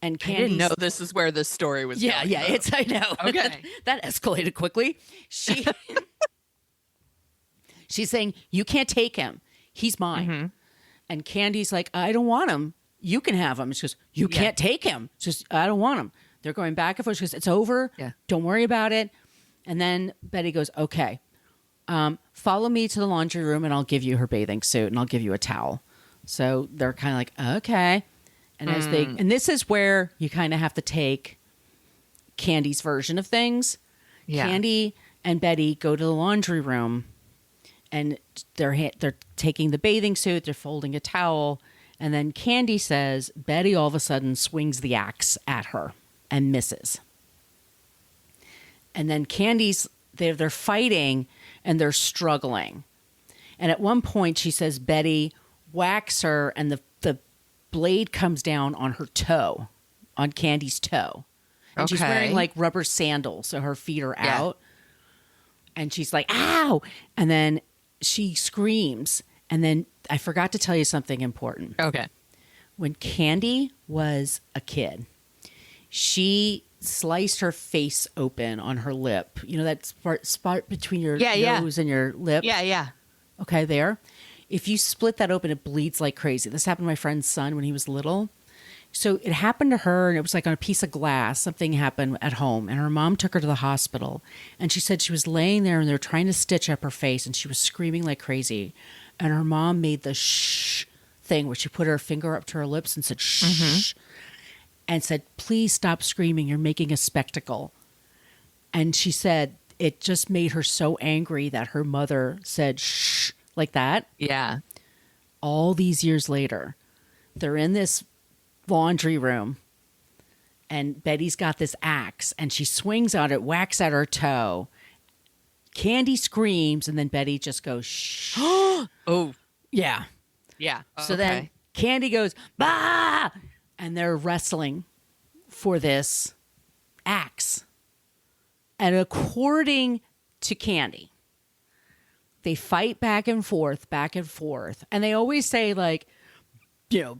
And I Candy's, didn't know this is where this story was going. Yeah, though. I know. Okay. That escalated quickly. She's saying, you can't take him. He's mine. And Candy's like, I don't want him. You can have him. She goes, you can't take him. She goes, I don't want him. They're going back and forth. She goes, it's over. Yeah. Don't worry about it. And then Betty goes, okay, follow me to the laundry room and I'll give you her bathing suit and I'll give you a towel. So they're kind of like, okay. And and this is where you kind of have to take Candy's version of things. Yeah. Candy and Betty go to the laundry room and they're taking the bathing suit, they're folding a towel, and then Candy says Betty all of a sudden swings the axe at her and misses. And then they're fighting and they're struggling. And at one point she says Betty whacks her and the blade comes down on her toe, on Candy's toe. And she's wearing like rubber sandals, so her feet are out. And she's like, ow! And then she screams. And then I forgot to tell you something important. Okay. When Candy was a kid, she sliced her face open on her lip. You know that spot between your nose and your lip? Yeah, yeah. Okay, there. If you split that open, it bleeds like crazy. This happened to my friend's son when he was little. So it happened to her, and it was like on a piece of glass. Something happened at home, and her mom took her to the hospital. And she said she was laying there, and they were trying to stitch up her face, and she was screaming like crazy. And her mom made the shh thing where she put her finger up to her lips and said shh, and said, please stop screaming. You're making a spectacle. And she said it just made her so angry that her mother said shh like that. Yeah. All these years later, they're in this laundry room and Betty's got this axe and she swings on it, whacks at her toe. Candy screams and then Betty just goes shh. Oh. Yeah. Yeah. So then Candy goes bah, and they're wrestling for this axe. And according to Candy, they fight back and forth. And they always say, like, you know,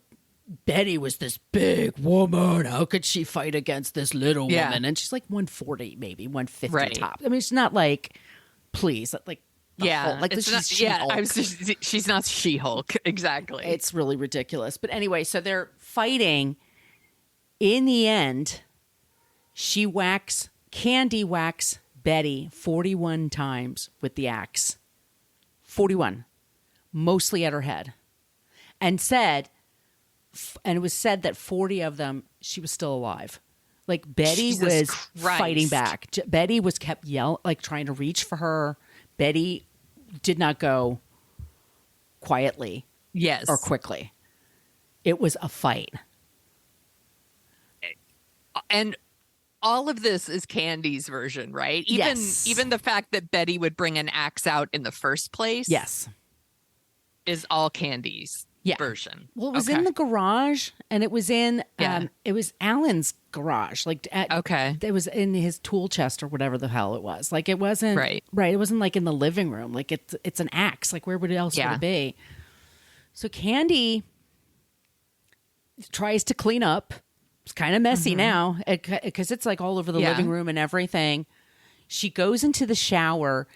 Betty was this big woman. How could she fight against this little woman? And she's like 140, maybe 150 top. I mean, it's not like, please, like, like she's not She-Hulk. Exactly. It's really ridiculous. But anyway, so they're fighting. In the end, Candy whacks Betty 41 times with the axe. 41, mostly at her head, and it was said that 40 of them, she was still alive. Like Betty was fighting back. Betty was kept like trying to reach for her. Betty did not go quietly. Yes. Or quickly. It was a fight. And all of this is Candy's version, right? Yes. Even the fact that Betty would bring an axe out in the first place. Yes. Is all Candy's version. Well, it was in the garage, and it was in it was Alan's garage. Like it was in his tool chest or whatever the hell it was. Like it wasn't right. It wasn't like in the living room. Like it's an axe. Like where would else would it be? So Candy tries to clean up. It's kind of messy now because it's like all over the living room and everything. She goes into the shower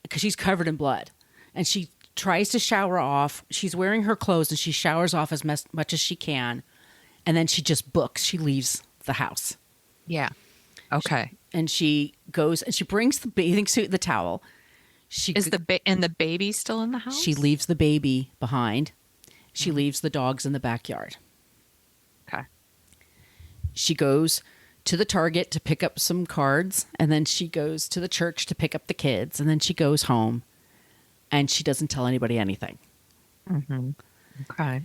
because she's covered in blood, and she tries to shower off. She's wearing her clothes and she showers off as much as she can. And then she just books. She leaves the house. Yeah. Okay. And she goes and she brings the bathing suit and the towel. And the baby still in the house? She leaves the baby behind. She leaves the dogs in the backyard. Okay. She goes to the Target to pick up some cards. And then she goes to the church to pick up the kids. And then she goes home. And she doesn't tell anybody anything. Mm-hmm. Okay.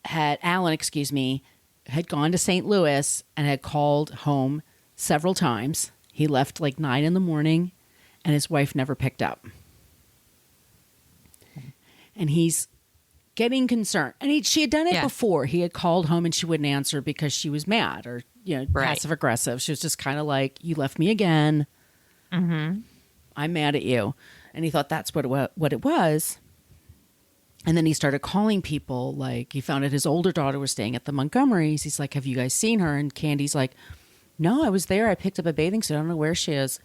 Alan, had gone to St. Louis and had called home several times. He left like 9 a.m. and his wife never picked up. And he's getting concerned. And she had done it before. He had called home and she wouldn't answer because she was mad or, passive aggressive. She was just kind of like, you left me again. Mm-hmm. I'm mad at you. And he thought that's what it was. And then he started calling people. Like, he found out his older daughter was staying at the Montgomerys. He's like, have you guys seen her? And Candy's like, no, I was there. I picked up a bathing suit. I don't know where she is.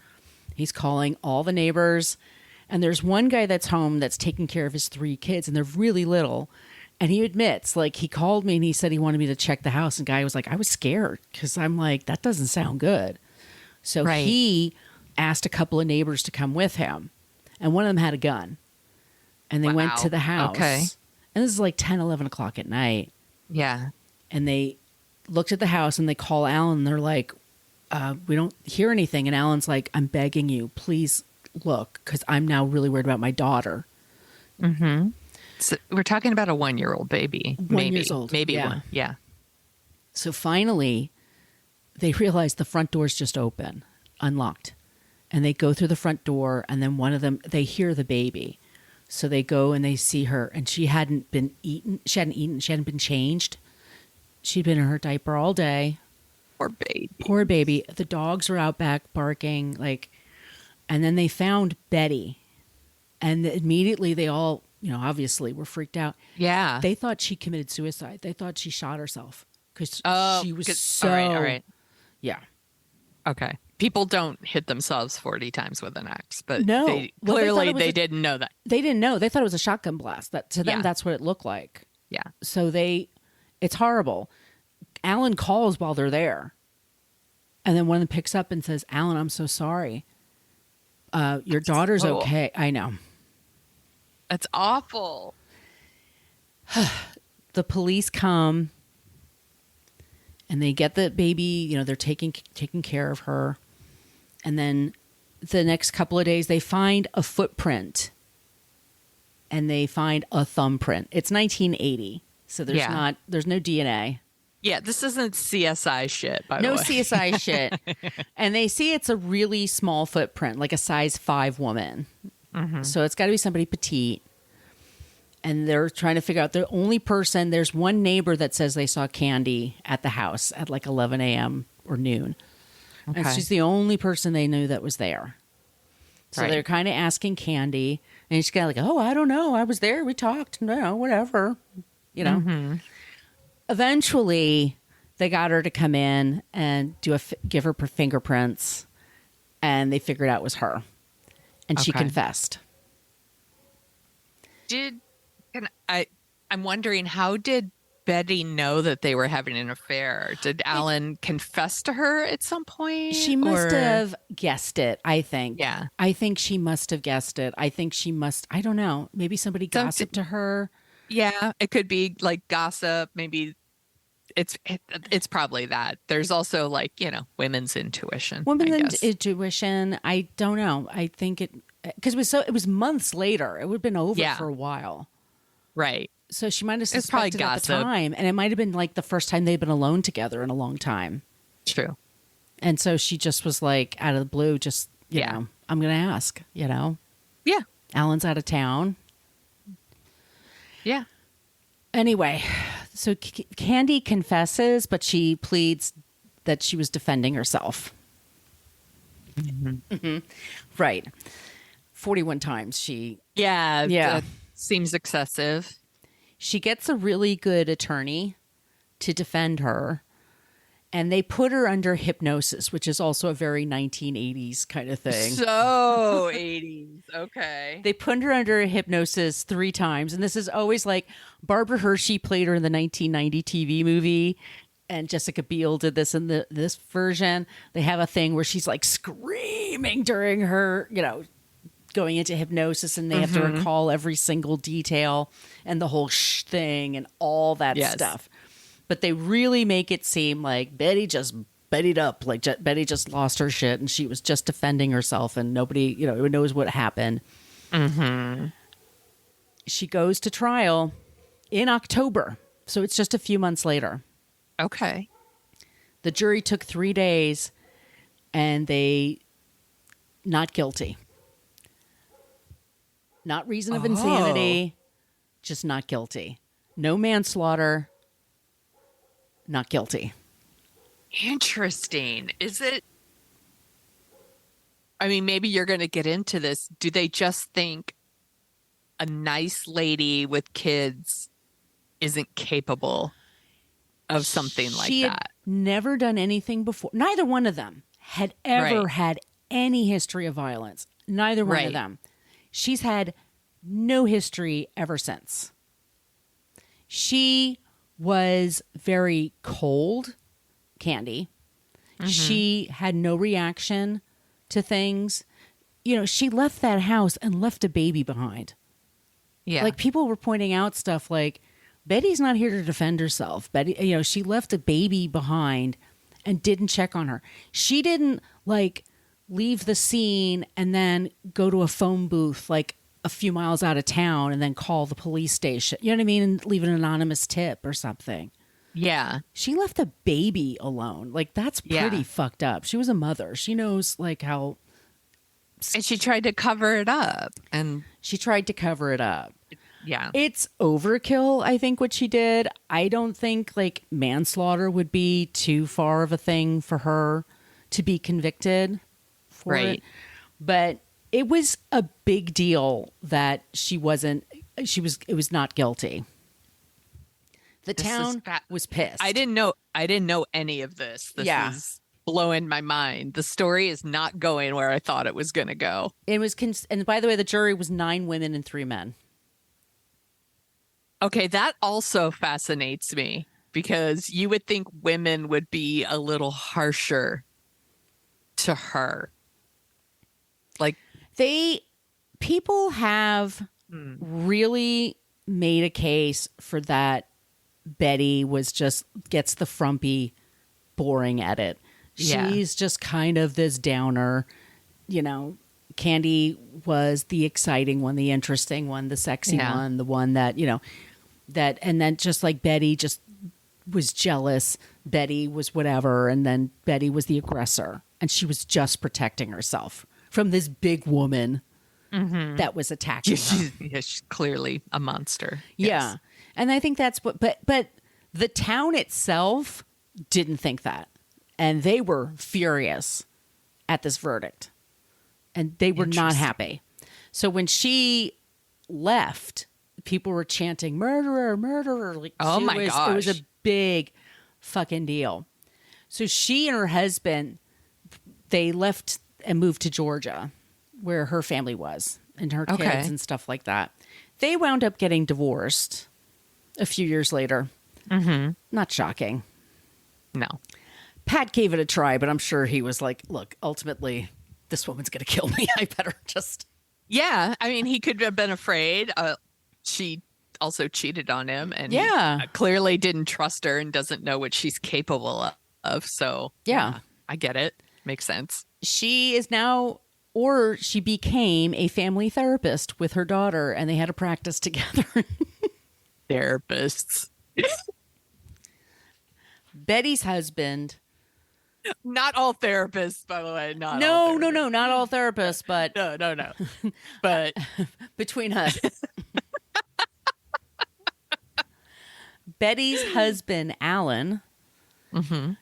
He's calling all the neighbors. And there's one guy that's home that's taking care of his 3 kids. And they're really little. And he admits, like, he called me and he said he wanted me to check the house. And guy was like, I was scared because I'm like, that doesn't sound good. So he asked a couple of neighbors to come with him. And one of them had a gun. And they went to the house. Okay. And this is like 10, 11 o'clock at night. Yeah. And they looked at the house and they call Alan. And they're like, we don't hear anything. And Alan's like, I'm begging you, please look, because I'm now really worried about my daughter. Mm-hmm. So we're talking about a 1-year-old baby. 1 year old. Maybe yeah. one. Yeah. So finally, they realize the front door's just open, unlocked. And they go through the front door, and then one of them, they hear the baby. So they go and they see her, and she hadn't been eaten. She hadn't eaten. She hadn't been changed. She'd been in her diaper all day. Poor baby. Poor baby. The dogs were out back barking, and then they found Betty. And immediately they all, obviously were freaked out. Yeah. They thought she committed suicide. They thought she shot herself because she was so. All right. Yeah. Okay. People don't hit themselves 40 times with an axe, but no. They didn't know that. They didn't know. They thought it was a shotgun blast. To them, that's what it looked like. Yeah. So it's horrible. Alan calls while they're there. And then one of them picks up and says, Alan, I'm so sorry. Your daughter's okay. I know. That's awful. The police come and they get the baby, they're taking care of her. And then the next couple of days, they find a footprint and they find a thumbprint. It's 1980, so there's no DNA. Yeah, this isn't CSI shit, by the way. No CSI shit. And they see it's a really small footprint, like a size 5 woman. Mm-hmm. So it's got to be somebody petite. And they're trying to figure out the only person. There's one neighbor that says they saw Candy at the house at like 11 a.m. or noon. Okay. And she's the only person they knew that was there. So they're kind of asking Candy. And she's kind of like, oh, I don't know. I was there. We talked. No, whatever. Mm-hmm. Eventually, they got her to come in and give her fingerprints. And they figured out it was her. And she confessed. I'm wondering, how did Betty know that they were having an affair? Did Alan confess to her at some point? She must have guessed it, I think. Yeah. I think she must have guessed it. I think she must, I don't know. Maybe somebody gossiped to her. Yeah, it could be like gossip. Maybe it's probably that. There's also women's intuition. Women's intuition. I don't know. I think because it was months later. It would have been over for a while. Right. So she might have It's probably suspected at the gossip. time. And it might have been like the first time they'd been alone together in a long time. True. And so she just was like, out of the blue, just, you Yeah. know, I'm going to ask, you know. Yeah. Alan's out of town. Yeah. Anyway, so Candy confesses, but she pleads that she was defending herself. Mm-hmm. Right. 41 times she... Yeah. Yeah. That seems excessive. She gets a really good attorney to defend her, and they put her under hypnosis, which is also a very 1980s kind of thing. So 80s. Okay. They put her under hypnosis 3 times, and this is always like Barbara Hershey played her in the 1990 TV movie, and Jessica Biel did this in this version. They have a thing where she's like screaming during her, you know, going into hypnosis, and they have to recall every single detail and the whole thing and all that stuff. But they really make it seem like Betty just bettied up, like Betty just lost her shit and she was just defending herself and nobody, you know, knows what happened. Mm-hmm. She goes to trial in October, so it's just a few months later. Okay. The jury took 3 days and they not guilty. Not reason of insanity, just not guilty. No manslaughter, not guilty. Interesting. Is it? I mean, maybe you're going to get into this. Do they just think a nice lady with kids isn't capable of something like She had that? never done anything before. Neither one of them had ever Right. had any history of violence. Neither one Right. of them. She's had no history ever since. She was very cold, Candy. She had no reaction to things. You know, she left that house and left a baby behind. Yeah. Like, people were pointing out stuff like, Betty's not here to defend herself. Betty, you know, she left a baby behind and didn't check on her. She didn't, like, leave the scene and then go to a phone booth, like, a few miles out of town and then call the police station. You know what I mean? And leave an anonymous tip or something. Yeah. She left a baby alone. Like, that's pretty Yeah. fucked up. She was a mother. She knows, like, how And she tried to cover it up. And she tried to cover it up. yeah. It's overkill, I think, what she did. I don't think, like, manslaughter would be too far of a thing for her to be convicted for Right. it. But it was a big deal that it was not guilty. The This is town fa- was pissed. I didn't know any of this. This Yeah. is blowing my mind. The story is not going where I thought it was going to go. It was, and by the way, the jury was 9 women and 3 men. Okay, that also fascinates me because you would think women would be a little harsher to her. Like, People have really made a case for that. Betty gets the frumpy, boring edit. Yeah. She's just kind of this downer, you know. Candy was the exciting one, the interesting one, the sexy Yeah. one, the one that, you know, and then just like Betty just was jealous. Betty was whatever. And then Betty was the aggressor and she was just protecting herself from this big woman that was attacking her. she's clearly a monster. Yeah. Yes. And I think that's what, but the town itself didn't think that. And they were furious at this verdict. And they were not happy. So when she left, people were chanting, murderer, murderer. Like, Oh my It was gosh. a big fucking deal. So she and her husband, they left and moved to Georgia, where her family was, and her kids Okay. and stuff like that. They wound up getting divorced a few years later. Mm-hmm. Not shocking. No. Pat gave it a try, but I'm sure he was like, look, ultimately, this woman's going to kill me. I better just... Yeah. I mean, he could have been afraid. She also cheated on him and he, Yeah. clearly didn't trust her and doesn't know what she's capable of. So, Yeah. I get it. Makes sense. She is now, or she became a family therapist with her daughter, and they had a practice together. Therapists. Betty's husband. Not all therapists, by the way. Not No, all no, therapists. no, not all therapists, but No. But between us. Betty's husband, Alan,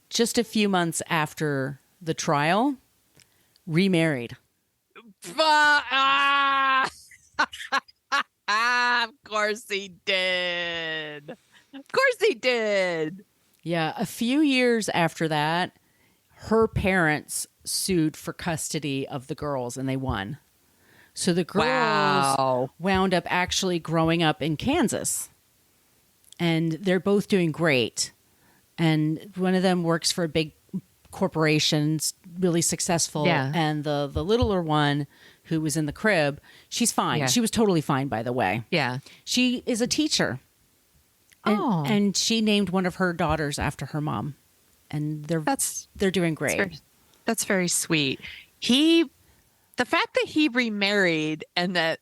just a few months after the trial, remarried. Of course he did. Of course he did. Yeah, a few years after that, her parents sued for custody of the girls and they won. So the girls wound up actually growing up in Kansas. And they're both doing great. And one of them works for a big corporation, really successful. Yeah. And the littler one, who was in the crib, she's fine. Yeah. She was totally fine, by the way. Yeah. She is a teacher. And she named one of her daughters after her mom. And they're doing great. That's very sweet. The fact that he remarried and that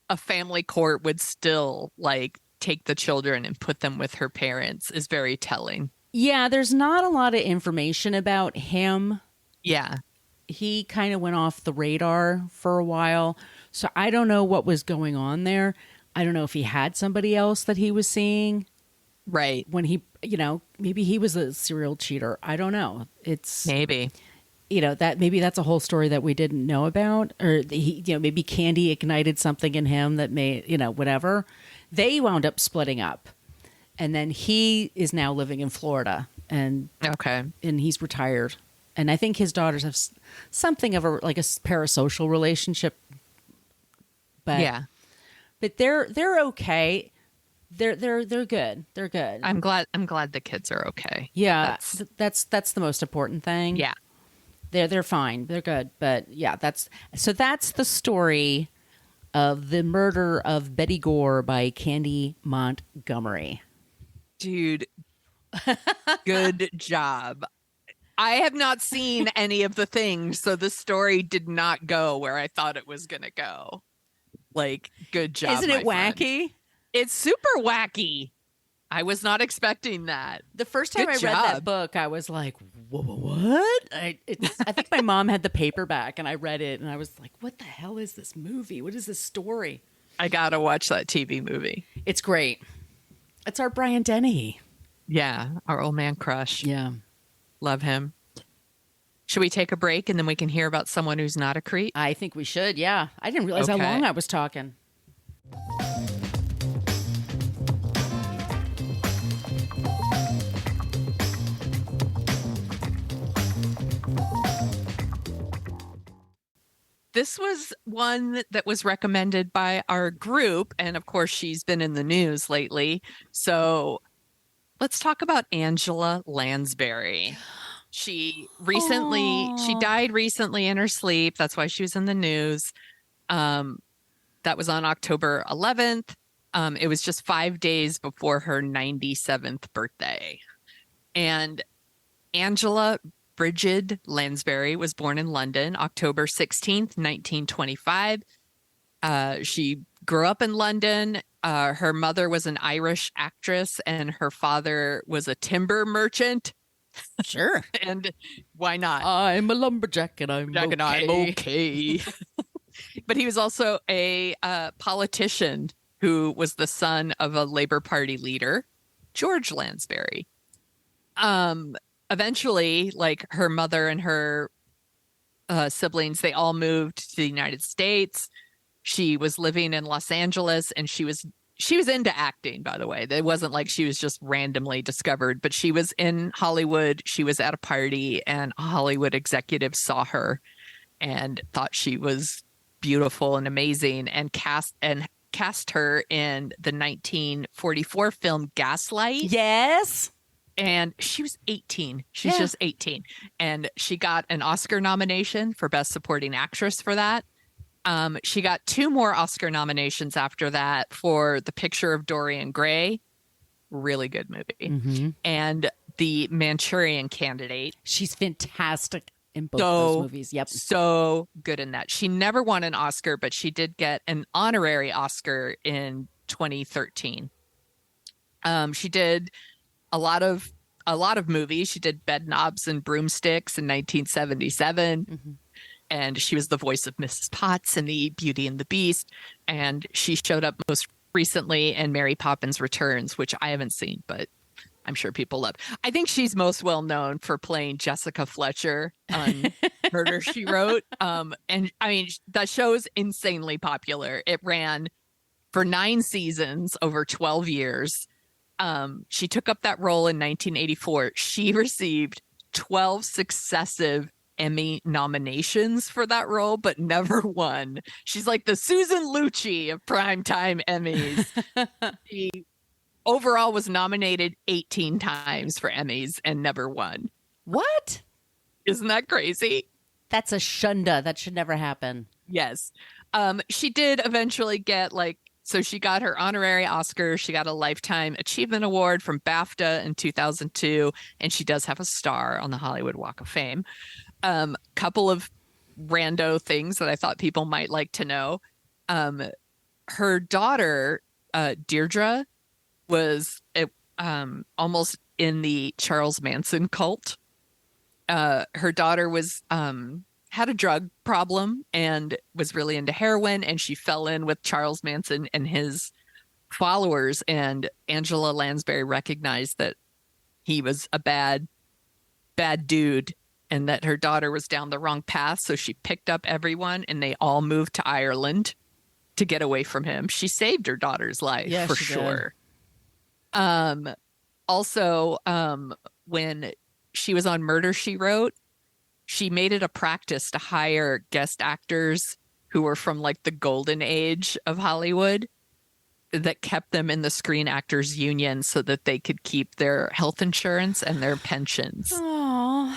a family court would still like take the children and put them with her parents is very telling. Yeah, there's not a lot of information about him. Yeah. He kind of went off the radar for a while. So I don't know what was going on there. I don't know if he had somebody else that he was seeing. Right. When he, maybe he was a serial cheater. I don't know. It's maybe, maybe that's a whole story that we didn't know about, or maybe Candy ignited something in him that made, whatever. They wound up splitting up, and then he is now living in Florida, and he's retired, and I think his daughters have something of a parasocial relationship, but they're okay. They're good. They're good. I'm glad the kids are okay. Yeah, that's the most important thing. Yeah. They're fine. They're good. But yeah, that's the story of the murder of Betty Gore by Candy Montgomery. Dude, good job. I have not seen any of the things, so the story did not go where I thought it was going to go. Like, good job. Isn't it my wacky? Friend. It's super wacky. I was not expecting that. The first time I read that book, I was like, what? I think my mom had the paperback and I read it and I was like, what the hell is this movie? What is this story? I got to watch that TV movie. It's great. It's our Brian Dennehy. Yeah, our old man crush. Yeah. Love him. Should we take a break and then we can hear about someone who's not a creep? I think we should, yeah. I didn't realize how long I was talking. This was one that was recommended by our group. And of course, she's been in the news lately. So let's talk about Angela Lansbury. She died recently in her sleep. That's why she was in the news. That was on October 11th. It was just 5 days before her 97th birthday. And Angela Brigid Lansbury was born in London, October 16th, 1925. She grew up in London. Her mother was an Irish actress and her father was a timber merchant. Sure. And why not? I'm a lumberjack and I'm okay. I'm okay. But he was also a politician who was the son of a Labour Party leader, George Lansbury. Eventually, like her mother and her siblings, they all moved to the United States. She was living in Los Angeles and she was into acting, by the way. It wasn't like she was just randomly discovered, but she was in Hollywood. She was at a party and a Hollywood executive saw her and thought she was beautiful and amazing and cast her in the 1944 film Gaslight. Yes. And she was 18. She's just 18. And she got an Oscar nomination for Best Supporting Actress for that. She got 2 more Oscar nominations after that for The Picture of Dorian Gray. Really good movie. Mm-hmm. And The Manchurian Candidate. She's fantastic in both those movies. Yep. So good in that. She never won an Oscar, but she did get an honorary Oscar in 2013 She did a lot of movies. She did Bed Knobs and Broomsticks in 1977. Mm-hmm. And she was the voice of Mrs. Potts in the Beauty and the Beast. And she showed up most recently in Mary Poppins Returns, which I haven't seen, but I'm sure people love. I think she's most well known for playing Jessica Fletcher on Murder, She Wrote. And I mean, that show is insanely popular. It ran for 9 seasons over 12 years. She took up that role in 1984. She received 12 successive Emmy nominations for that role, but never won. She's like the Susan Lucci of primetime Emmys. She overall was nominated 18 times for Emmys and never won. What? Isn't that crazy? That's a shunda. That should never happen. Yes. She did eventually get so she got her honorary Oscar. She got a Lifetime Achievement Award from BAFTA in 2002, and she does have a star on the Hollywood Walk of Fame. Couple of rando things that I thought people might like to know. Her daughter, Deirdre, was almost in the Charles Manson cult. Her daughter was had a drug problem and was really into heroin, and she fell in with Charles Manson and his followers, and Angela Lansbury recognized that he was a bad dude and that her daughter was down the wrong path. So she picked up everyone and they all moved to Ireland to get away from him. She saved her daughter's life for sure. Also, when she was on Murder, She Wrote, she made it a practice to hire guest actors who were from the golden age of Hollywood that kept them in the Screen Actors Union so that they could keep their health insurance and their pensions. Aww.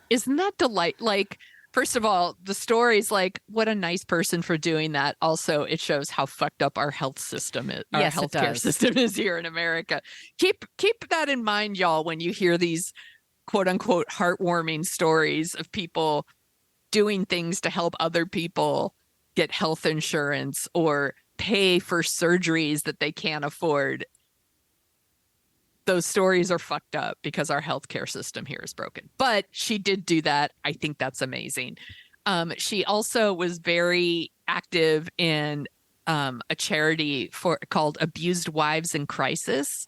Isn't that first of all, the story's what a nice person for doing that. Also, it shows how fucked up our health system is. Our healthcare system is here in America. Keep that in mind, y'all, when you hear these quote unquote heartwarming stories of people doing things to help other people get health insurance or pay for surgeries that they can't afford. Those stories are fucked up because our healthcare system here is broken. But she did do that. I think that's amazing. She also was very active in a charity called Abused Wives in Crisis.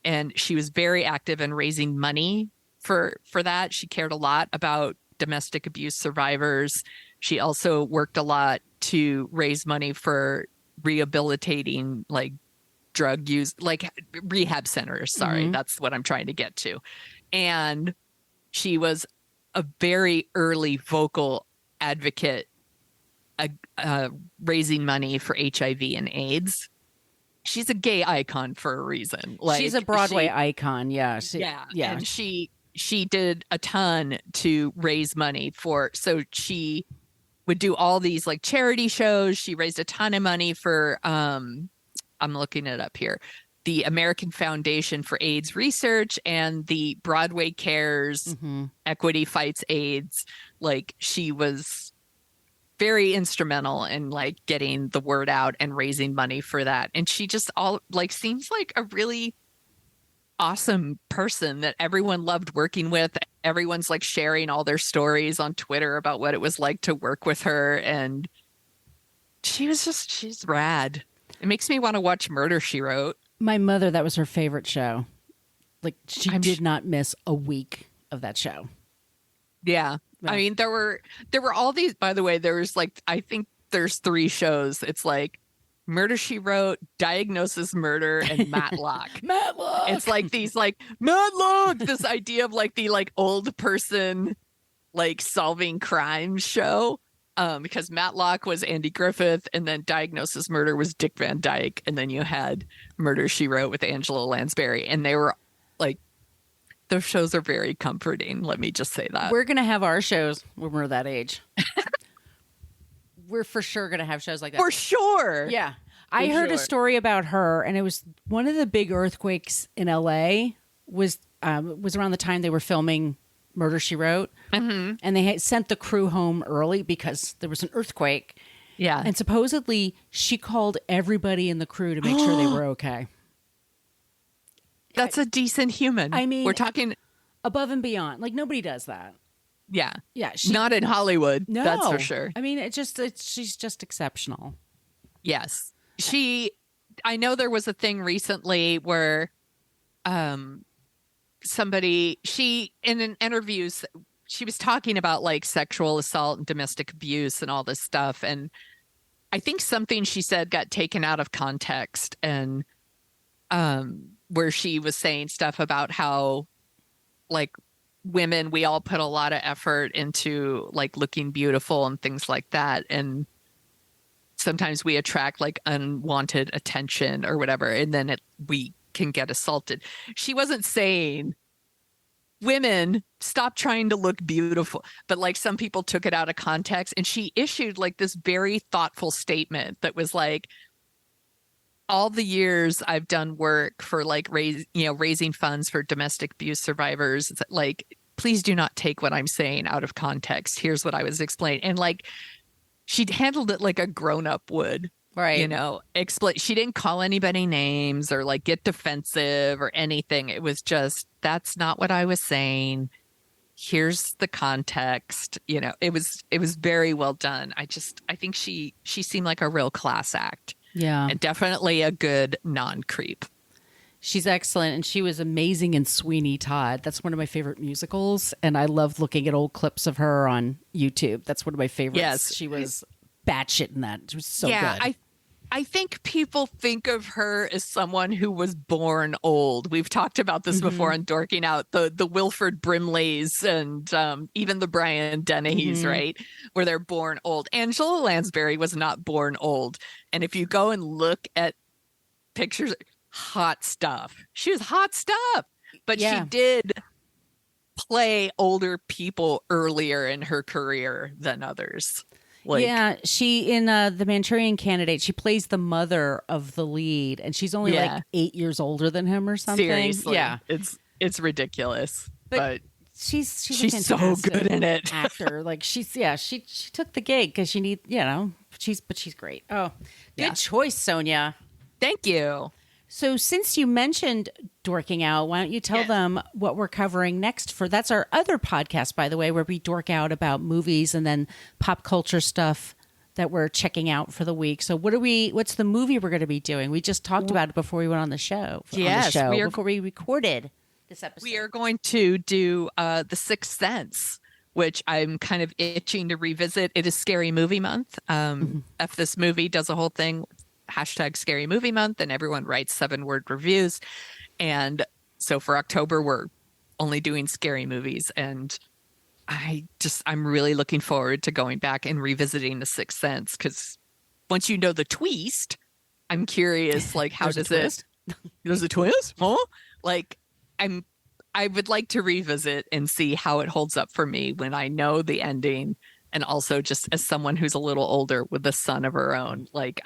And she was very active in raising money for that. She cared a lot about domestic abuse survivors. She also worked a lot to raise money for rehabilitating drug use, rehab centers. Sorry, that's what I'm trying to get to. And she was a very early vocal advocate, raising money for HIV and AIDS. She's a gay icon for a reason. She's a Broadway icon. Yeah. Yeah. And she did a ton to raise money so she would do all these charity shows. She raised a ton of money for, I'm looking it up here, the American Foundation for AIDS Research and the Broadway Cares Equity Fights AIDS. She was very instrumental in getting the word out and raising money for that. And she just seems like a really awesome person that everyone loved working with. Everyone's sharing all their stories on Twitter about what it was like to work with her. And she's rad. It makes me want to watch Murder, She Wrote. My mother, that was her favorite show. She did not miss a week of that show. Yeah. I mean, there were all these, by the way, there was I think there's 3 shows. It's Murder, She Wrote, Diagnosis Murder, and Matlock. Matlock! It's these Matlock, this idea of the old person solving crime show. Because Matlock was Andy Griffith, and then Diagnosis Murder was Dick Van Dyke, and then you had Murder, She Wrote with Angela Lansbury, and they were those shows are very comforting. Let me just say that. We're gonna have our shows when we're that age. We're for sure gonna have shows like that. For sure. Yeah. I heard a story about her, and it was one of the big earthquakes in LA was around the time they were filming Murder, She Wrote. And they had sent the crew home early because there was an earthquake. Yeah. And supposedly she called everybody in the crew to make sure they were okay. That's a decent human. I mean, we're talking above and beyond. Like, nobody does that. Yeah. Yeah. Not in Hollywood. No. That's for sure. I mean, she's just exceptional. Yes. I know there was a thing recently where somebody, in an interview, she was talking about like sexual assault and domestic abuse and all this stuff. And I think something she said got taken out of context, and where she was saying stuff about how like women, we all put a lot of effort into like looking beautiful and things like that. And sometimes we attract like unwanted attention or whatever, and then we can get assaulted. She wasn't saying women stop trying to look beautiful, but like some people took it out of context, and she issued like this very thoughtful statement that was like, all the years I've done work for like raising funds for domestic abuse survivors, it's like, please do not take what I'm saying out of context. Here's what I was explaining. And like, she handled it like a grown-up would. Right. Explain. She didn't call anybody names or like get defensive or anything. It was just, that's not what I was saying. Here's the context. It was very well done. I think she seemed like a real class act. Yeah. And definitely a good non-creep. She's excellent, and she was amazing in Sweeney Todd. That's one of my favorite musicals, and I love looking at old clips of her on YouTube. That's one of my favorites. Yes. She was batshit in that. It was so good. I think people think of her as someone who was born old. We've talked about this before on Dorking Out, the Wilford Brimleys and even the Brian Dennehy's, right? Where they're born old. Angela Lansbury was not born old. And if you go and look at pictures, hot stuff. She was hot stuff. But she did play older people earlier in her career than others. She in The Manchurian Candidate, she plays the mother of the lead, and she's only like 8 years older than him or something. Seriously, it's ridiculous, but she's so good in it. Actor, like she took the gig because she she's great. Oh, good choice, Sonia. Thank you. So since you mentioned Dorking Out, why don't you tell them what we're covering next? That's our other podcast, by the way, where we dork out about movies and then pop culture stuff that we're checking out for the week. So what's the movie we're going to be doing? We just talked about it before we went on the show. Before we recorded this episode. We are going to do The Sixth Sense, which I'm kind of itching to revisit. It is Scary Movie Month. F This Movie does a whole thing, #Scary Movie Month, and everyone writes 7-word reviews. And so for October, we're only doing scary movies. And I'm really looking forward to going back and revisiting The Sixth Sense, because once you know the twist, I'm curious, like, how does it? There's a twist? Huh? Like, I would like to revisit and see how it holds up for me when I know the ending. And also just as someone who's a little older with a son of her own, like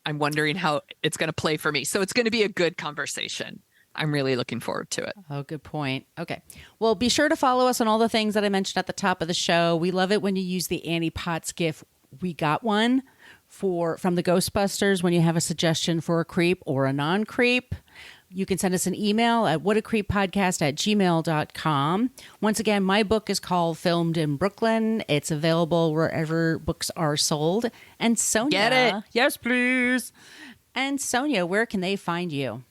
I'm wondering how it's going to play for me. So it's going to be a good conversation. I'm really looking forward to it. Oh, good point. Okay. Well, be sure to follow us on all the things that I mentioned at the top of the show. We love it when you use the Annie Potts GIF. We got one from the Ghostbusters when you have a suggestion for a creep or a non-creep. You can send us an email at whatacreeppodcast@gmail.com. Once again, my book is called Filmed in Brooklyn. It's available wherever books are sold. And Sonia. Get it? Yes, please. And Sonia, where can they find you?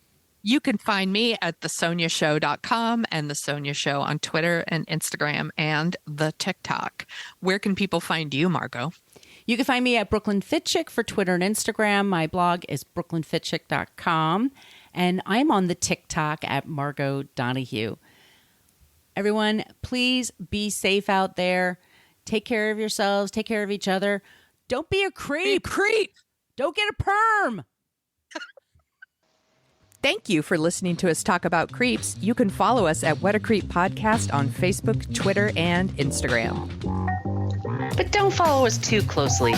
You can find me at thesoniashow.com and The Sonia Show on Twitter and Instagram and the TikTok. Where can people find you, Margot? You can find me at Brooklyn Fit Chick for Twitter and Instagram. My blog is brooklynfitchick.com. And I'm on the TikTok at Margot Donahue. Everyone, please be safe out there. Take care of yourselves. Take care of each other. Don't be a creep. Don't get a perm. Thank you for listening to us talk about creeps. You can follow us at What a Creep Podcast on Facebook, Twitter, and Instagram. But don't follow us too closely.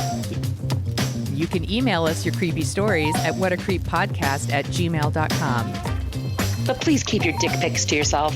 You can email us your creepy stories at whatacreeppodcast@gmail.com. But please keep your dick pics to yourself.